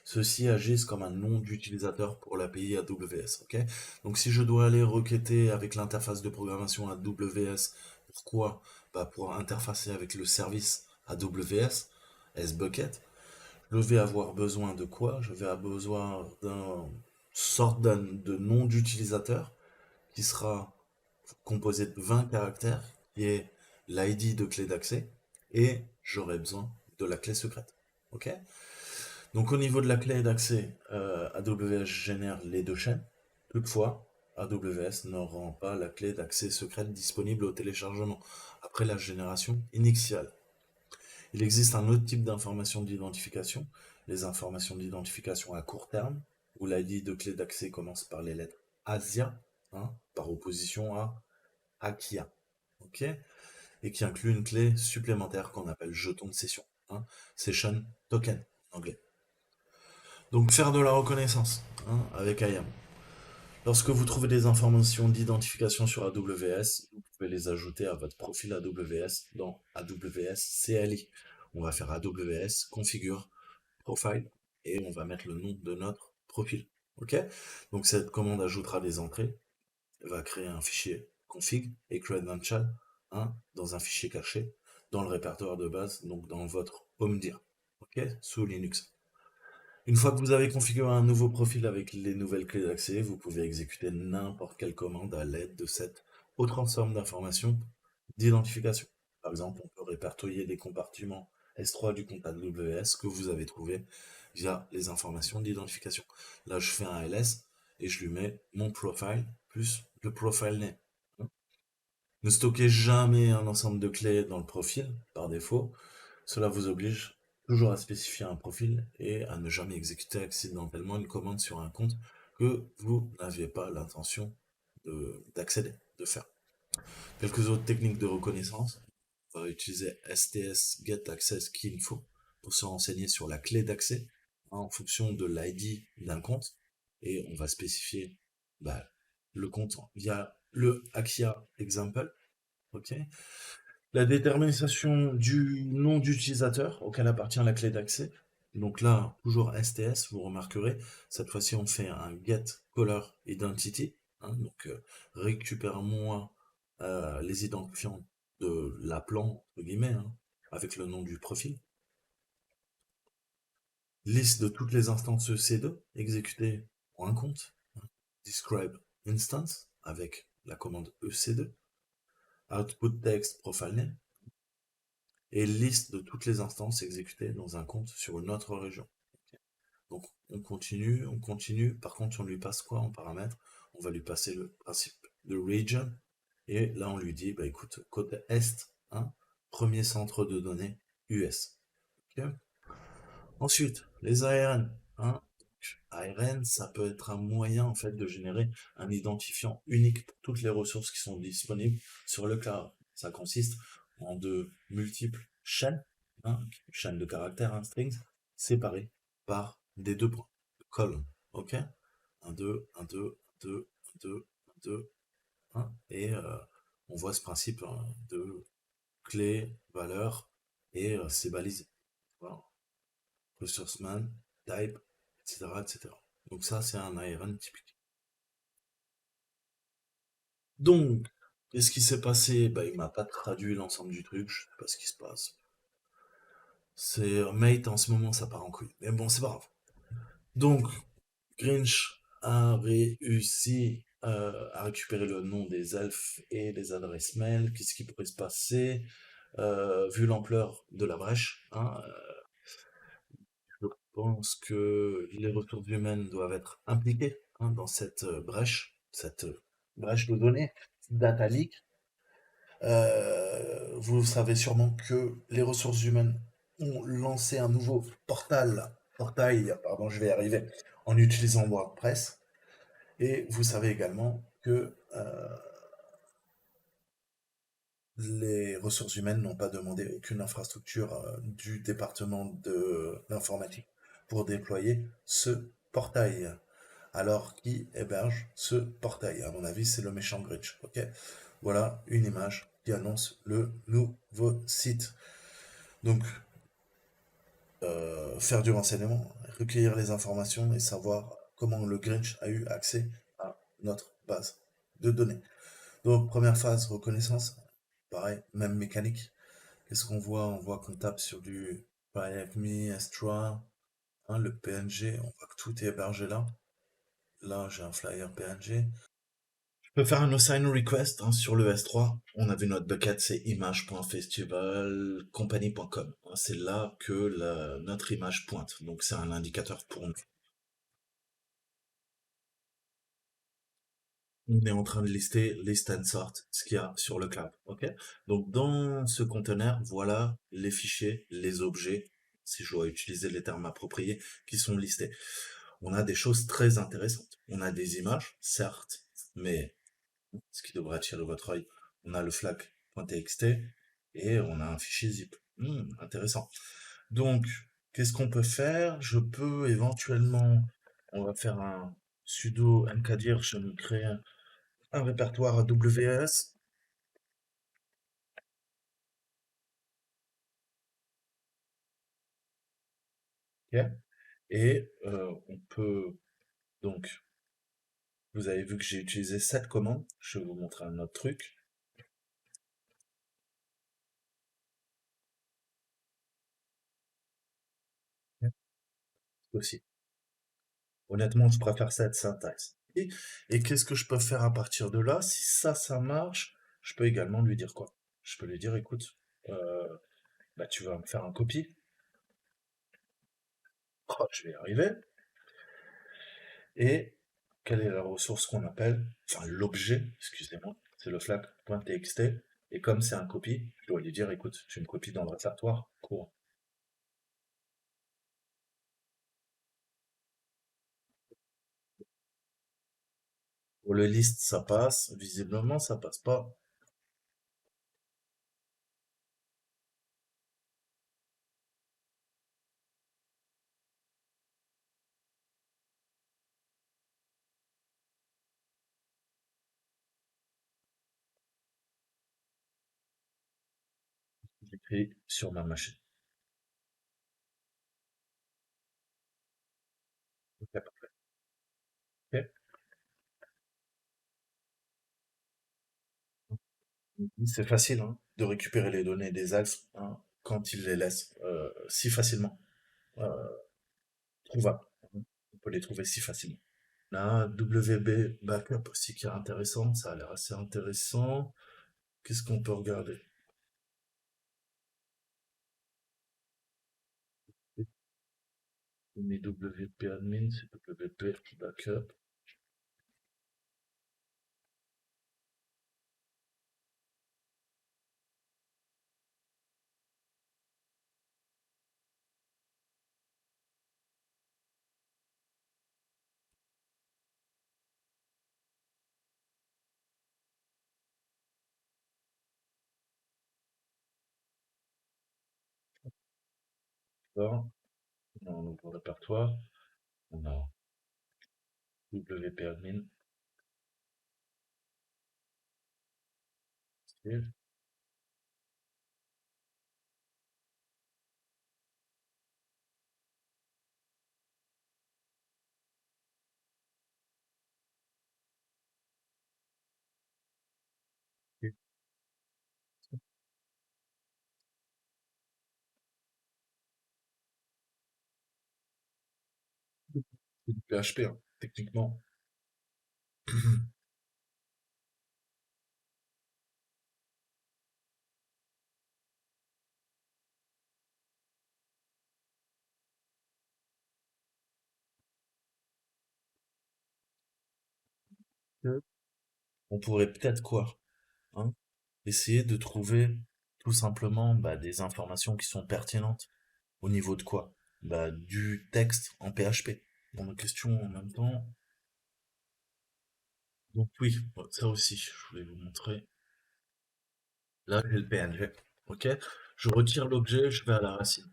Ceux-ci agissent comme un nom d'utilisateur pour l'API AWS. Ok, donc si je dois aller requêter avec l'interface de programmation AWS, pourquoi? Bah pour interfacer avec le service AWS, SBucket, je vais avoir besoin de quoi? Je vais avoir besoin d'un sorte de nom d'utilisateur qui sera composé de 20 caractères, qui est l'ID de clé d'accès, et j'aurai besoin de la clé secrète. Ok? Donc au niveau de la clé d'accès, AWS génère les deux chaînes. Toutefois, AWS ne rend pas la clé d'accès secrète disponible au téléchargement après la génération initiale. Il existe un autre type d'information d'identification, les informations d'identification à court terme, où l'ID de clé d'accès commence par les lettres ASIA, hein, par opposition à AKIA, ok, et qui inclut une clé supplémentaire qu'on appelle jeton de session, hein, Session Token en anglais. Donc faire de la reconnaissance hein, avec IAM. Lorsque vous trouvez des informations d'identification sur AWS, vous pouvez les ajouter à votre profil AWS dans AWS CLI. On va faire AWS configure profile et on va mettre le nom de notre profil. Ok? Donc cette commande ajoutera des entrées, va créer un fichier config et credential dans un fichier caché, dans le répertoire de base, donc dans votre HomeDIR, ok, sous Linux. Une fois que vous avez configuré un nouveau profil avec les nouvelles clés d'accès, vous pouvez exécuter n'importe quelle commande à l'aide de cette autre ensemble d'informations d'identification. Par exemple, on peut répertorier des compartiments S3 du compte AWS que vous avez trouvé via les informations d'identification. Là, je fais un ls et je lui mets mon profile plus le profile name. Ne stockez jamais un ensemble de clés dans le profil par défaut. Cela vous oblige toujours à spécifier un profil et à ne jamais exécuter accidentellement une commande sur un compte que vous n'aviez pas l'intention d'accéder, de faire. Quelques autres techniques de reconnaissance. On va utiliser STS Get Access Key Info pour se renseigner sur la clé d'accès en fonction de l'ID d'un compte. Et on va spécifier bah, le compte via le Akia Example. Ok. La détermination du nom d'utilisateur auquel appartient la clé d'accès. Donc là, toujours STS, vous remarquerez, cette fois-ci on fait un get caller identity. Donc récupère-moi les identifiants de l'appelant, entre guillemets, avec le nom du profil. Liste de toutes les instances EC2 exécutées pour un compte. Describe instance avec la commande EC2. Output text profile name et liste de toutes les instances exécutées dans un compte sur une autre région. Donc on continue, on continue. Par contre, on lui passe quoi en paramètre? On va lui passer le principe de region. Et là, on lui dit, bah écoute, côté Est, premier centre de données US. Ok. Ensuite, les ARN. ARN, ça peut être un moyen en fait de générer un identifiant unique pour toutes les ressources qui sont disponibles sur le cloud. Ça consiste en de multiples chaînes, chaînes de caractères, strings, séparées par des deux points, colonnes. Ok. Un 2, un 2, 2, 2, 2, 1. Et on voit ce principe de clé, valeur, et c'est balisé. Voilà. Resourceman, type, etc., etc. Donc ça, c'est un ARN typique. Donc, qu'est-ce qui s'est passé? Bah, il m'a pas traduit l'ensemble du truc, je sais pas ce qui se passe. C'est Mate en ce moment, ça part en couille. Mais bon, c'est pas grave. Donc, Grinch a réussi à récupérer le nom des elfes et les adresses mail. Qu'est-ce qui pourrait se passer? Vu l'ampleur de la brèche, je pense que les ressources humaines doivent être impliquées dans cette brèche de données, data leak. Vous savez sûrement que les ressources humaines ont lancé un nouveau portail, pardon, je vais y arriver, en utilisant WordPress. Et vous savez également que les ressources humaines n'ont pas demandé aucune infrastructure du département de l'informatique pour déployer ce portail. Alors, qui héberge ce portail? À mon avis, c'est le méchant Grinch. Ok. Voilà une image qui annonce le nouveau site. Donc, faire du renseignement, recueillir les informations et savoir comment le Grinch a eu accès à notre base de données. Donc, première phase, reconnaissance. Pareil, même mécanique. Qu'est-ce qu'on voit? On voit qu'on tape sur du PyAcme, S3, le PNG. On voit que tout est hébergé là. Là, j'ai un flyer PNG. Je peux faire un assign request sur le S3. On avait notre bucket, c'est image.festivalcompany.com. C'est là que notre image pointe. Donc, c'est un indicateur pour nous. On est en train de lister list and sort, ce qu'il y a sur le cloud. Ok. Donc dans ce conteneur, voilà les fichiers, les objets, si je dois utiliser les termes appropriés, qui sont listés. On a des choses très intéressantes. On a des images, certes, mais ce qui devrait attirer votre œil, on a le flag.txt et on a un fichier zip. Intéressant. Donc, qu'est-ce qu'on peut faire? Je peux éventuellement, on va faire un sudo mkdir, je vais me créer un répertoire AWS. Ok. Et on peut donc, vous avez vu que j'ai utilisé cette commande. Je vais vous montrer un autre truc. aussi. Honnêtement, je préfère cette syntaxe. Et qu'est-ce que je peux faire à partir de là? Si ça marche, je peux également lui dire quoi? Je peux lui dire, écoute, euh, bah, tu vas me faire un copie. Oh, je vais y arriver. Et quelle est la ressource qu'on appelle, enfin l'objet, excusez-moi, c'est le flag.txt. Et comme c'est un copie, je dois lui dire, écoute, tu me copies dans le répertoire courant. Pour le list, ça passe. Visiblement, ça passe pas. J'écris sur ma machine. Ok, parfait. Ok. C'est facile, hein, de récupérer les données des alphes, hein, quand ils les laissent si facilement euh, trouvables. On peut les trouver si facilement. Là, WB Backup aussi qui est intéressant, ça a l'air assez intéressant. Qu'est-ce qu'on peut regarder? Mais WP admin, c'est WP backup. D'accord. On ouvre le répertoire. On a WP admin. Steve. C'est du PHP, hein, techniquement. On pourrait peut-être quoi, hein, essayer de trouver tout simplement bah, des informations qui sont pertinentes. Au niveau de quoi? Bah, du texte en PHP. Dans nos questions en même temps. Donc oui, ça aussi, je voulais vous montrer. Là, j'ai le PNG. Ok? Je retire l'objet, je vais à la racine.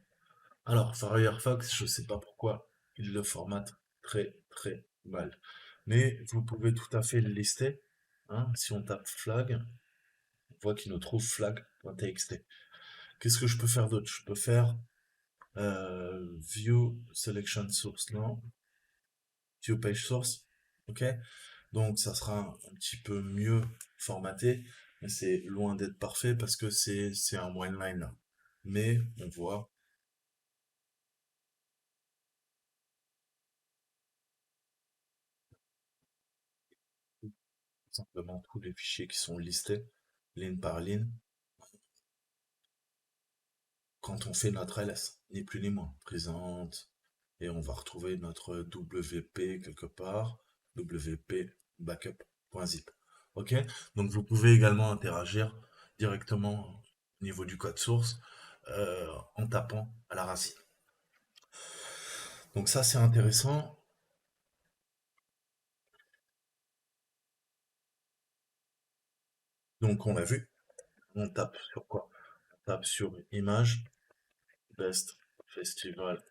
Alors, Firefox, je sais pas pourquoi il le formate très très mal. Mais vous pouvez tout à fait le lister, hein. Si on tape flag, on voit qu'il nous trouve flag.txt. Qu'est-ce que je peux faire d'autre? Je peux faire view selection source, non? View page source. Ok? Donc ça sera un petit peu mieux formaté, mais c'est loin d'être parfait parce que c'est un one line. Mais on voit tout simplement tous les fichiers qui sont listés, ligne par ligne, quand on fait notre ls, ni plus ni moins, présente, et on va retrouver notre WP quelque part, WP backup.zip. Ok? Donc vous pouvez également interagir directement au niveau du code source en tapant à la racine. Donc ça c'est intéressant. Donc on l'a vu, on tape sur quoi? On tape sur image, best festival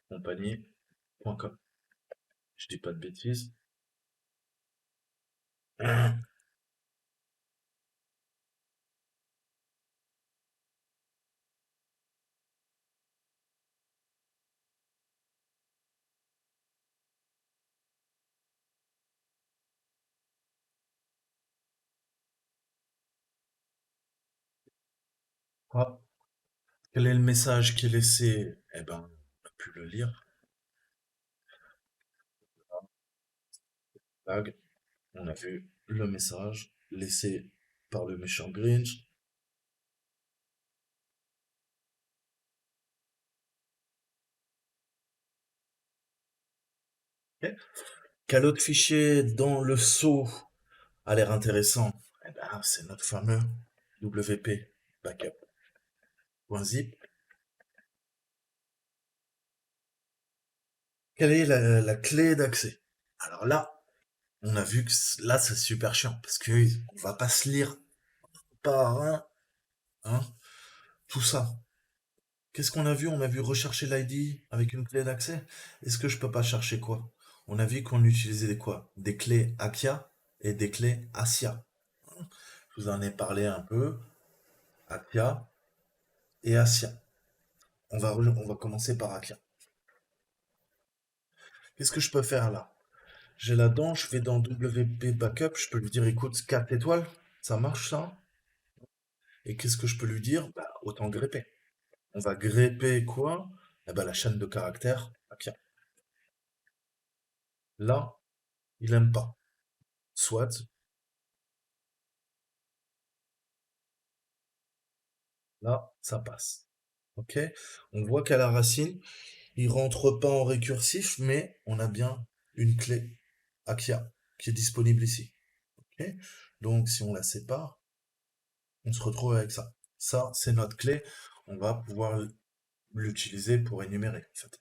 compagnie.com. Je dis pas de bêtises. Ah, quel est le message qui est laissé? Eh ben, on a pu le lire. Tag, on a vu le message laissé par le méchant Grinch. Ok. Quel autre fichier dans le seau a l'air intéressant? Eh ben, c'est notre fameux WP backup.zip. Quelle est la clé d'accès? Alors là, on a vu que là, c'est super chiant parce que on va pas se lire par un, hein, tout ça. Qu'est-ce qu'on a vu? On a vu rechercher l'ID avec une clé d'accès. Est-ce que je peux pas chercher quoi? On a vu qu'on utilisait des quoi? Des clés Akia et des clés ASIA. Je vous en ai parlé un peu. Akia et ASIA. On va commencer par Akia. Qu'est-ce que je peux faire là? J'ai là-dedans, je vais dans WP Backup, je peux lui dire écoute, 4 étoiles, ça marche ça? Et qu'est-ce que je peux lui dire? Bah, autant grepper. On va grepper quoi? Eh ben, la chaîne de caractères Akia. Là, il aime pas. Soit, là, ça passe. Ok? On voit qu'à la racine, il rentre pas en récursif, mais on a bien une clé Akia qui est disponible ici. Ok. Donc, si on la sépare, on se retrouve avec ça. Ça, c'est notre clé. On va pouvoir l'utiliser pour énumérer, en fait.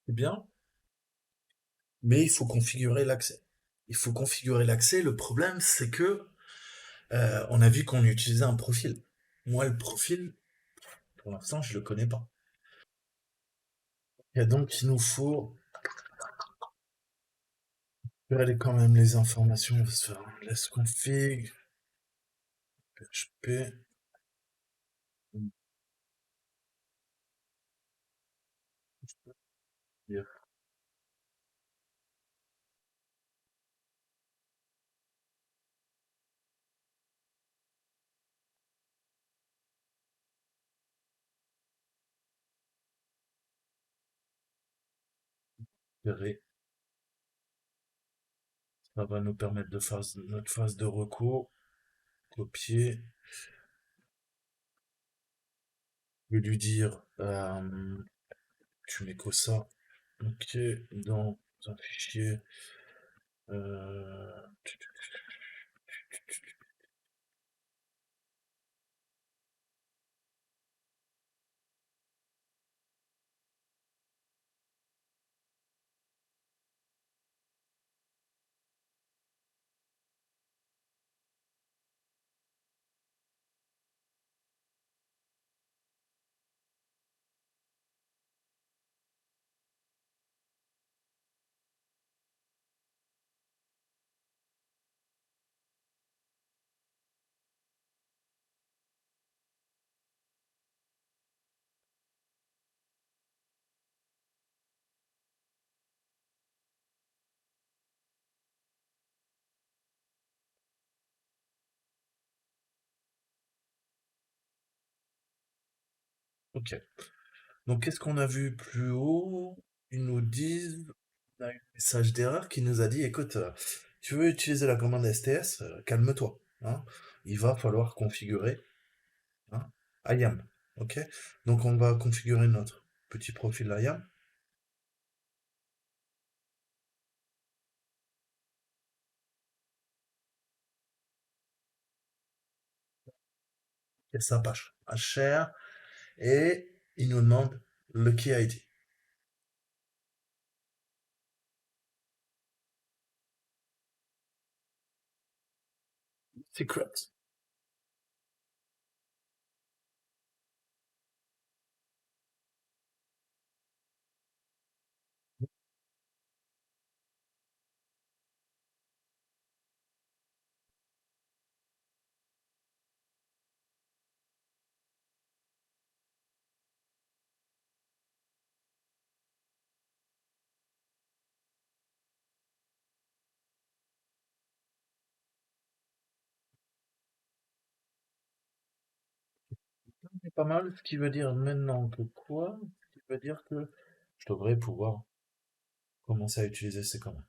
C'est bien, mais il faut configurer l'accès. Il faut configurer l'accès. Le problème, c'est que on a vu qu'on utilisait un profil. Moi, le profil, pour l'instant, je le connais pas. Et donc, il nous faut récupérer quand même les informations. On va se faire un laisse config, PHP, récupérer. Ça va nous permettre de faire notre phase de recours. Copier. Je vais lui dire, tu mets que ça. Ok, dans un fichier. Euh, ok. Donc, qu'est-ce qu'on a vu plus haut? Ils nous disent, on a eu un message d'erreur qui nous a dit, écoute, tu veux utiliser la commande STS, calme-toi, hein. Il va falloir configurer, hein, IAM. Ok? Donc, on va configurer notre petit profil IAM et sa page HR et il nous demande le key ID. Secret. pas mal, ce qui veut dire maintenant que quoi? Ce qui veut dire que je devrais pouvoir commencer à utiliser ces commandes.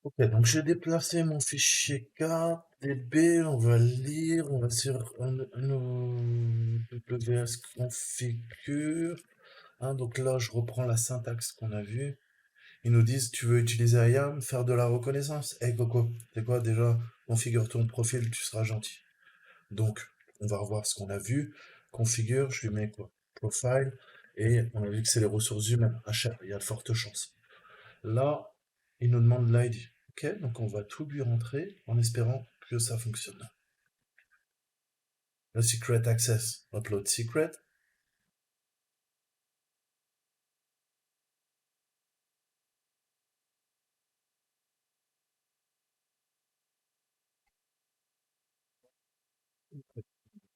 Ok, donc j'ai déplacé mon fichier carte, DB, on va lire, on va sur un WS configure. Hein, donc là, je reprends la syntaxe qu'on a vue. Ils nous disent, tu veux utiliser IAM, faire de la reconnaissance. Eh Coco, c'est quoi déjà? Configure ton profil, tu seras gentil. Donc, on va revoir ce qu'on a vu. Configure, je lui mets quoi? Profile. Et on a vu que c'est les ressources humaines. HR, il y a de fortes chances. Là, il nous demande l'ID. Ok, donc on va tout lui rentrer en espérant que ça fonctionne. Le secret access, upload secret.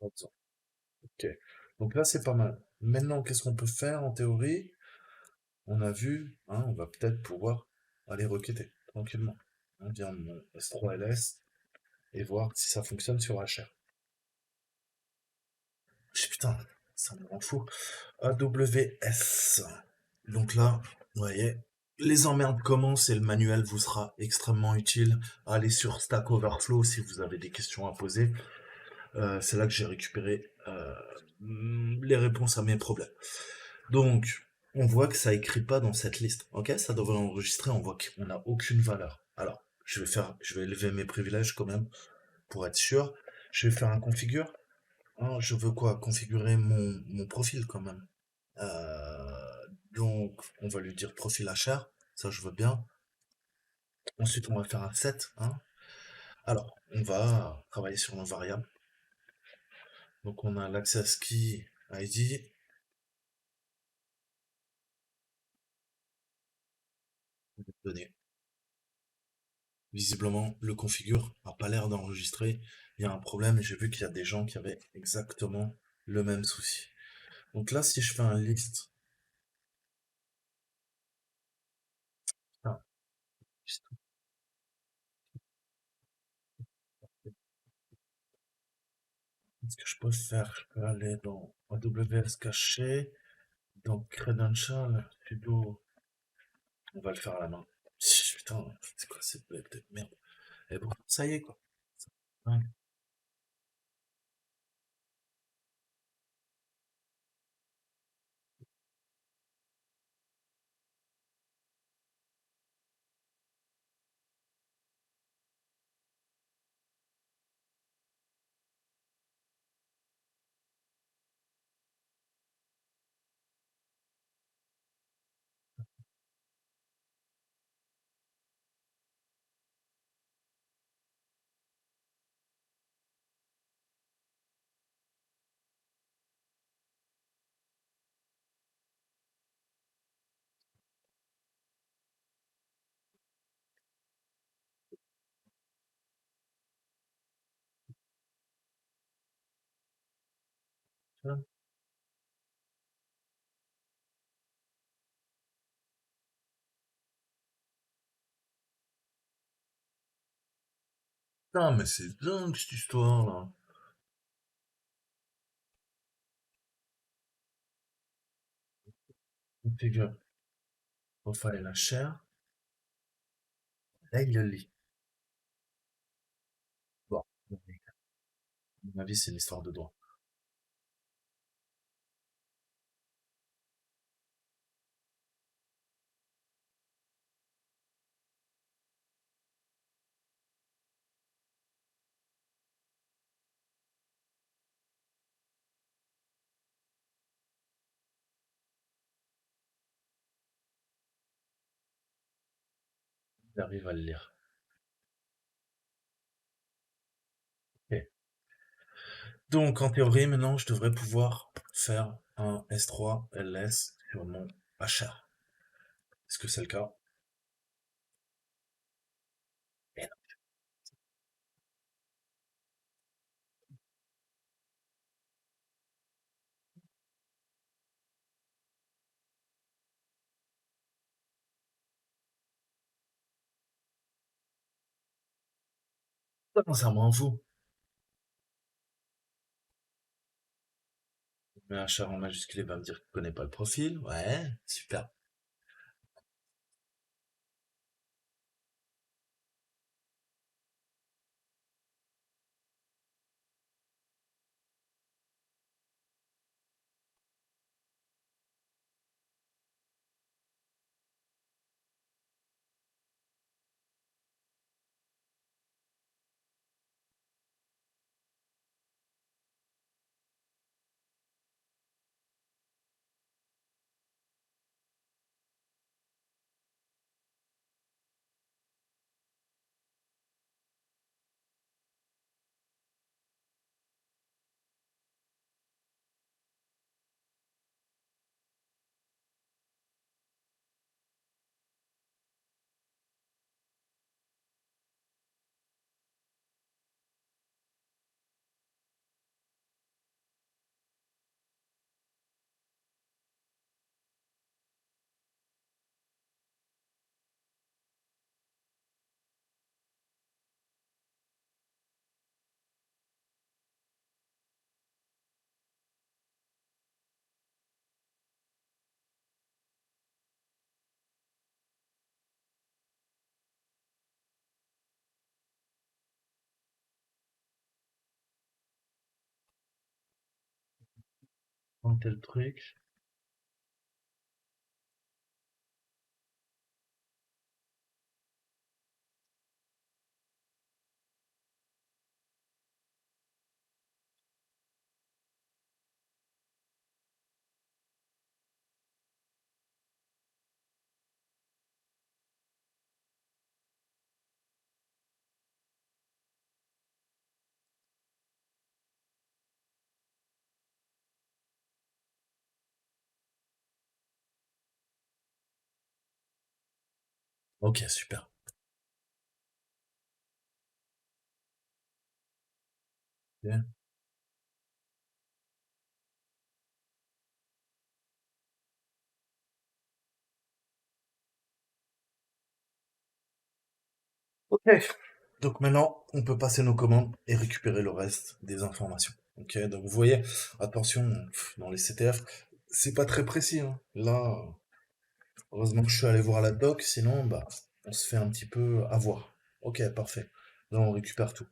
Ok, donc là c'est pas mal. Maintenant, qu'est-ce qu'on peut faire en théorie? On a vu, hein, on va peut-être pouvoir aller requêter tranquillement. On vient mon S3LS et voir si ça fonctionne sur HR. Putain, ça me rend fou. AWS. Donc là, vous voyez, les emmerdes commencent et le manuel vous sera extrêmement utile. Allez sur Stack Overflow si vous avez des questions à poser. C'est là que j'ai récupéré les réponses à mes problèmes. Donc, on voit que ça écrit pas dans cette liste. Ok, ça devrait enregistrer. On voit qu'on n'a aucune valeur. Alors, je vais élever mes privilèges quand même pour être sûr. Je vais faire un configure. Hein, je veux quoi? Configurer mon profil quand même. Donc, on va lui dire profil HR. Ça, je veux bien. Ensuite, on va faire un set. Hein. Alors, on va travailler sur nos variables. Donc, on a l'access key ID. Données. Visiblement, le configure n'a pas l'air d'enregistrer. Il y a un problème et j'ai vu qu'il y a des gens qui avaient exactement le même souci. Donc là, si je fais un list, ah, ce que je peux faire, je peux aller dans AWS caché, dans Credential, sudo, on va le faire à la main. Putain, c'est quoi cette blague de merde? Et bon, ça y est, quoi. Ouais. Putain, mais c'est dingue cette histoire-là. Configure profile HR. Là, il le lit. Bon, à mon avis, c'est une histoire de droit. J'arrive à le lire. Ok. Donc, en théorie, maintenant, je devrais pouvoir faire un S3 LS sur mon HR. Est-ce que c'est le cas? Eh non, ça m'en fout. Mais HR en majuscule, il va me dire qu'il connaît pas le profil. Ouais, super. Un tel truc. Ok, super. Bien. Ok. Donc maintenant, on peut passer nos commandes et récupérer le reste des informations. Ok, donc vous voyez, attention, dans les CTF, c'est pas très précis, hein. Là, heureusement que je suis allé voir la doc, sinon, bah, on se fait un petit peu avoir. Ok, parfait. Là, on récupère tout.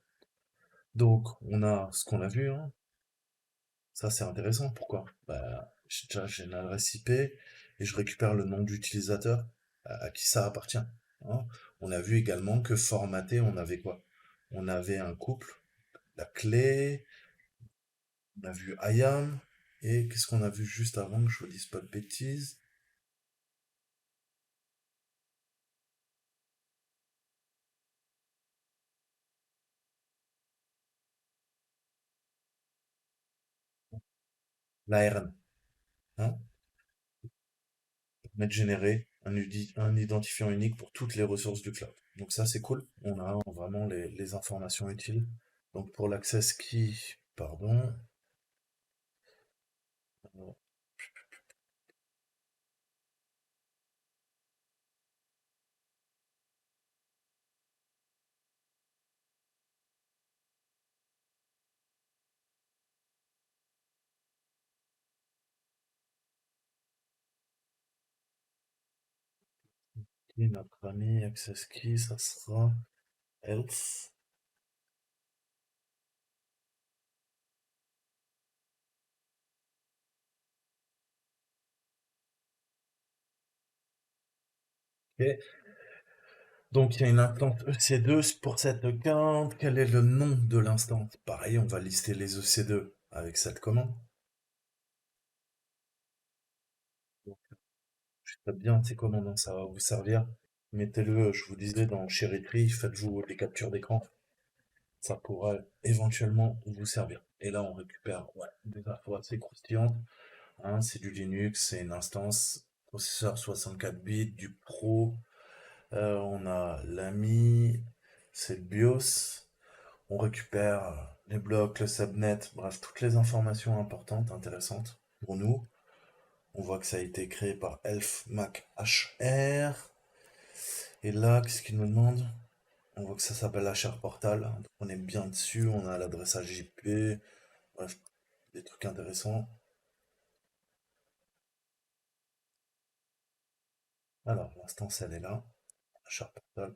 Donc, on a ce qu'on a vu, hein. Ça, c'est intéressant. Pourquoi? Bah, déjà, j'ai une adresse IP et je récupère le nom d'utilisateur à qui ça appartient, hein. On a vu également que formaté, on avait quoi? On avait un couple, la clé, on a vu IAM, et qu'est-ce qu'on a vu juste avant que je vous dise pas de bêtises? L'ARN, hein? Permet de générer un identifiant unique pour toutes les ressources du cloud. Donc ça, c'est cool. On a vraiment les informations utiles. Donc pour l'access key, pardon, et notre ami access key, ça sera else. Ok. Donc il y a une instance EC2 pour cette account. Quel est le nom de l'instance? Pareil, on va lister les EC2 avec cette commande. Donc, je sais bien ces commandes, ça va vous servir. Mettez-le, je vous disais, dans Cherry Tree, faites-vous des captures d'écran. Ça pourra éventuellement vous servir. Et là, on récupère ouais, des infos assez croustillantes. Hein, c'est du Linux, c'est une instance, processeur 64 bits, du Pro. On a l'AMI, c'est le BIOS. On récupère les blocs, le subnet, bref, toutes les informations importantes, intéressantes pour nous. On voit que ça a été créé par Elf Mac HR. Et là, qu'est-ce qu'il nous demande? On voit que ça s'appelle HR Portal. Donc on est bien dessus, on a l'adressage IP, bref, des trucs intéressants. Alors, l'instance, elle est là. HR Portal.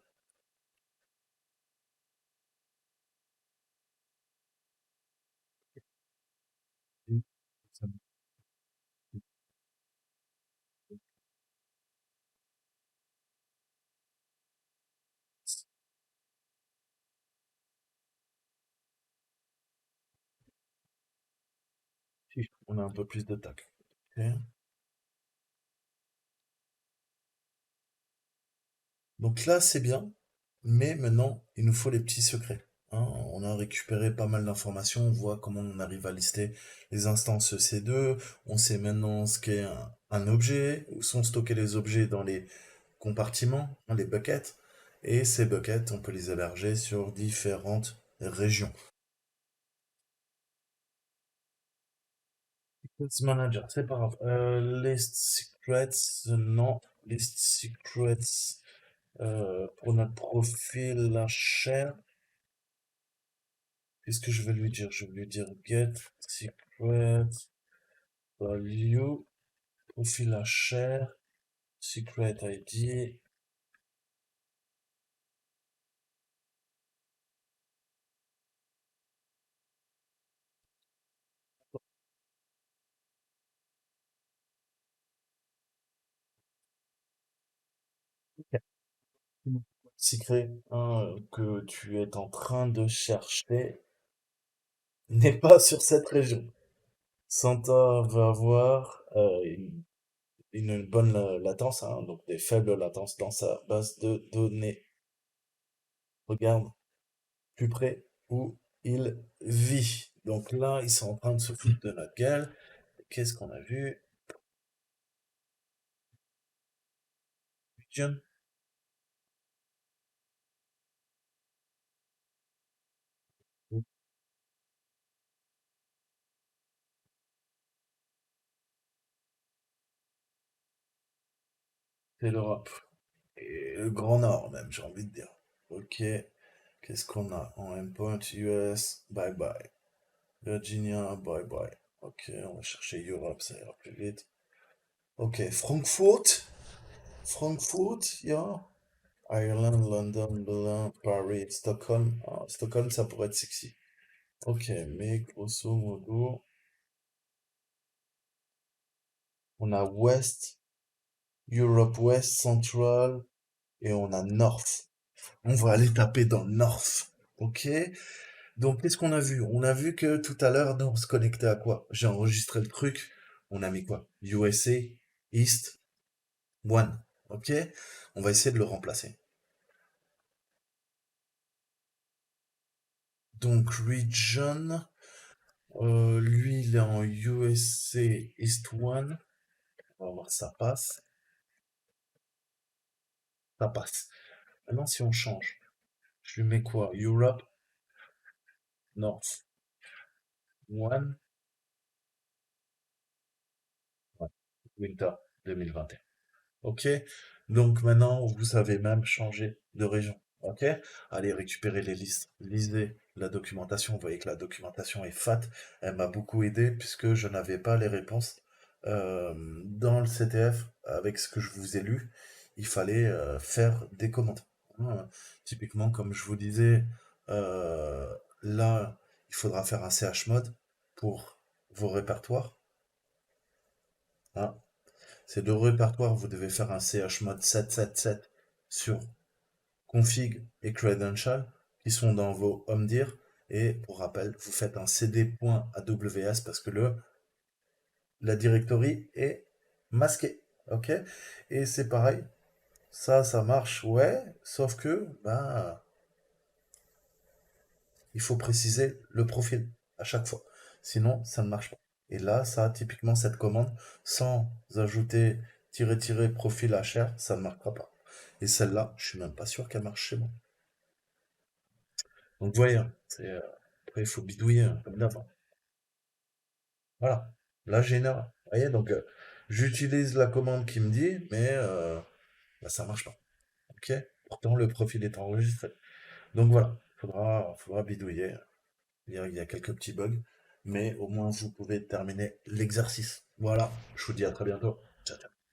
Si, on a un peu plus de tac. Ok. Donc là, c'est bien, mais maintenant, il nous faut les petits secrets. Hein. On a récupéré pas mal d'informations, on voit comment on arrive à lister les instances EC2, on sait maintenant ce qu'est un objet, où sont stockés les objets dans les compartiments, hein, les buckets, et ces buckets, on peut les héberger sur différentes régions. Secrets Manager, c'est pas grave. List Secrets, non. List Secrets, pour notre profil, la chaîne. Qu'est-ce que je vais lui dire? Je vais lui dire get secret value, profil à share, secret ID. Ok. Secret hein, que tu es en train de chercher n'est pas sur cette région. Santa va avoir une bonne latence, hein, donc des faibles latences dans sa base de données. Regarde plus près où il vit. Donc là, ils sont en train de se foutre de notre gueule. Qu'est-ce qu'on a vu? John, c'est l'Europe. Et le Grand Nord, même, j'ai envie de dire. Ok. Qu'est-ce qu'on a en endpoint US? Bye bye. Virginia, bye bye. Ok, on va chercher Europe, ça ira plus vite. Ok, Frankfurt. Frankfurt, yeah. Ireland, London, Berlin, Paris, Stockholm. Ah, Stockholm, ça pourrait être sexy. Ok, mais grosso modo, on a West, Europe West, Central, et on a North. On va aller taper dans North. Ok? Donc, qu'est-ce qu'on a vu? On a vu que tout à l'heure, nous, on se connectait à quoi? J'ai enregistré le truc. On a mis quoi? USA, East, One. Ok? On va essayer de le remplacer. Donc, region, lui, il est en USA, East One. On va voir si ça passe. Ça passe. Maintenant, si on change, je lui mets quoi? Europe, North, One, ouais. Winter 2021. Ok? Donc maintenant, vous savez même changer de région. Ok? Allez récupérer les listes. Lisez la documentation. Vous voyez que la documentation est fat. Elle m'a beaucoup aidé puisque je n'avais pas les réponses dans le CTF avec ce que je vous ai lu. Il fallait faire des commentaires. Hein. Typiquement, comme je vous disais, euh, là, il faudra faire un chmod pour vos répertoires. Hein. Ces deux répertoires, vous devez faire un chmod 777 sur config et credential qui sont dans vos omdir. Et pour rappel, vous faites un cd.aws parce que la directory est masquée. Ok? Et c'est pareil Ça marche, ouais, sauf que, ben, il faut préciser le profil à chaque fois. Sinon, ça ne marche pas. Et là, ça, typiquement, cette commande, sans ajouter tirer profil HR, ça ne marquera pas. Et celle-là, je suis même pas sûr qu'elle marche chez moi. Donc, vous voyez, hein, après, il faut bidouiller, hein, comme d'hab, hein. Voilà. Là, j'ai une erreur. Vous voyez, donc, j'utilise la commande qui me dit, mais bah, ça marche pas. Ok? Pourtant, le profil est enregistré. Donc voilà, faudra bidouiller. Il y a quelques petits bugs, mais au moins vous pouvez terminer l'exercice. Voilà, je vous dis à très bientôt. Ciao, ciao.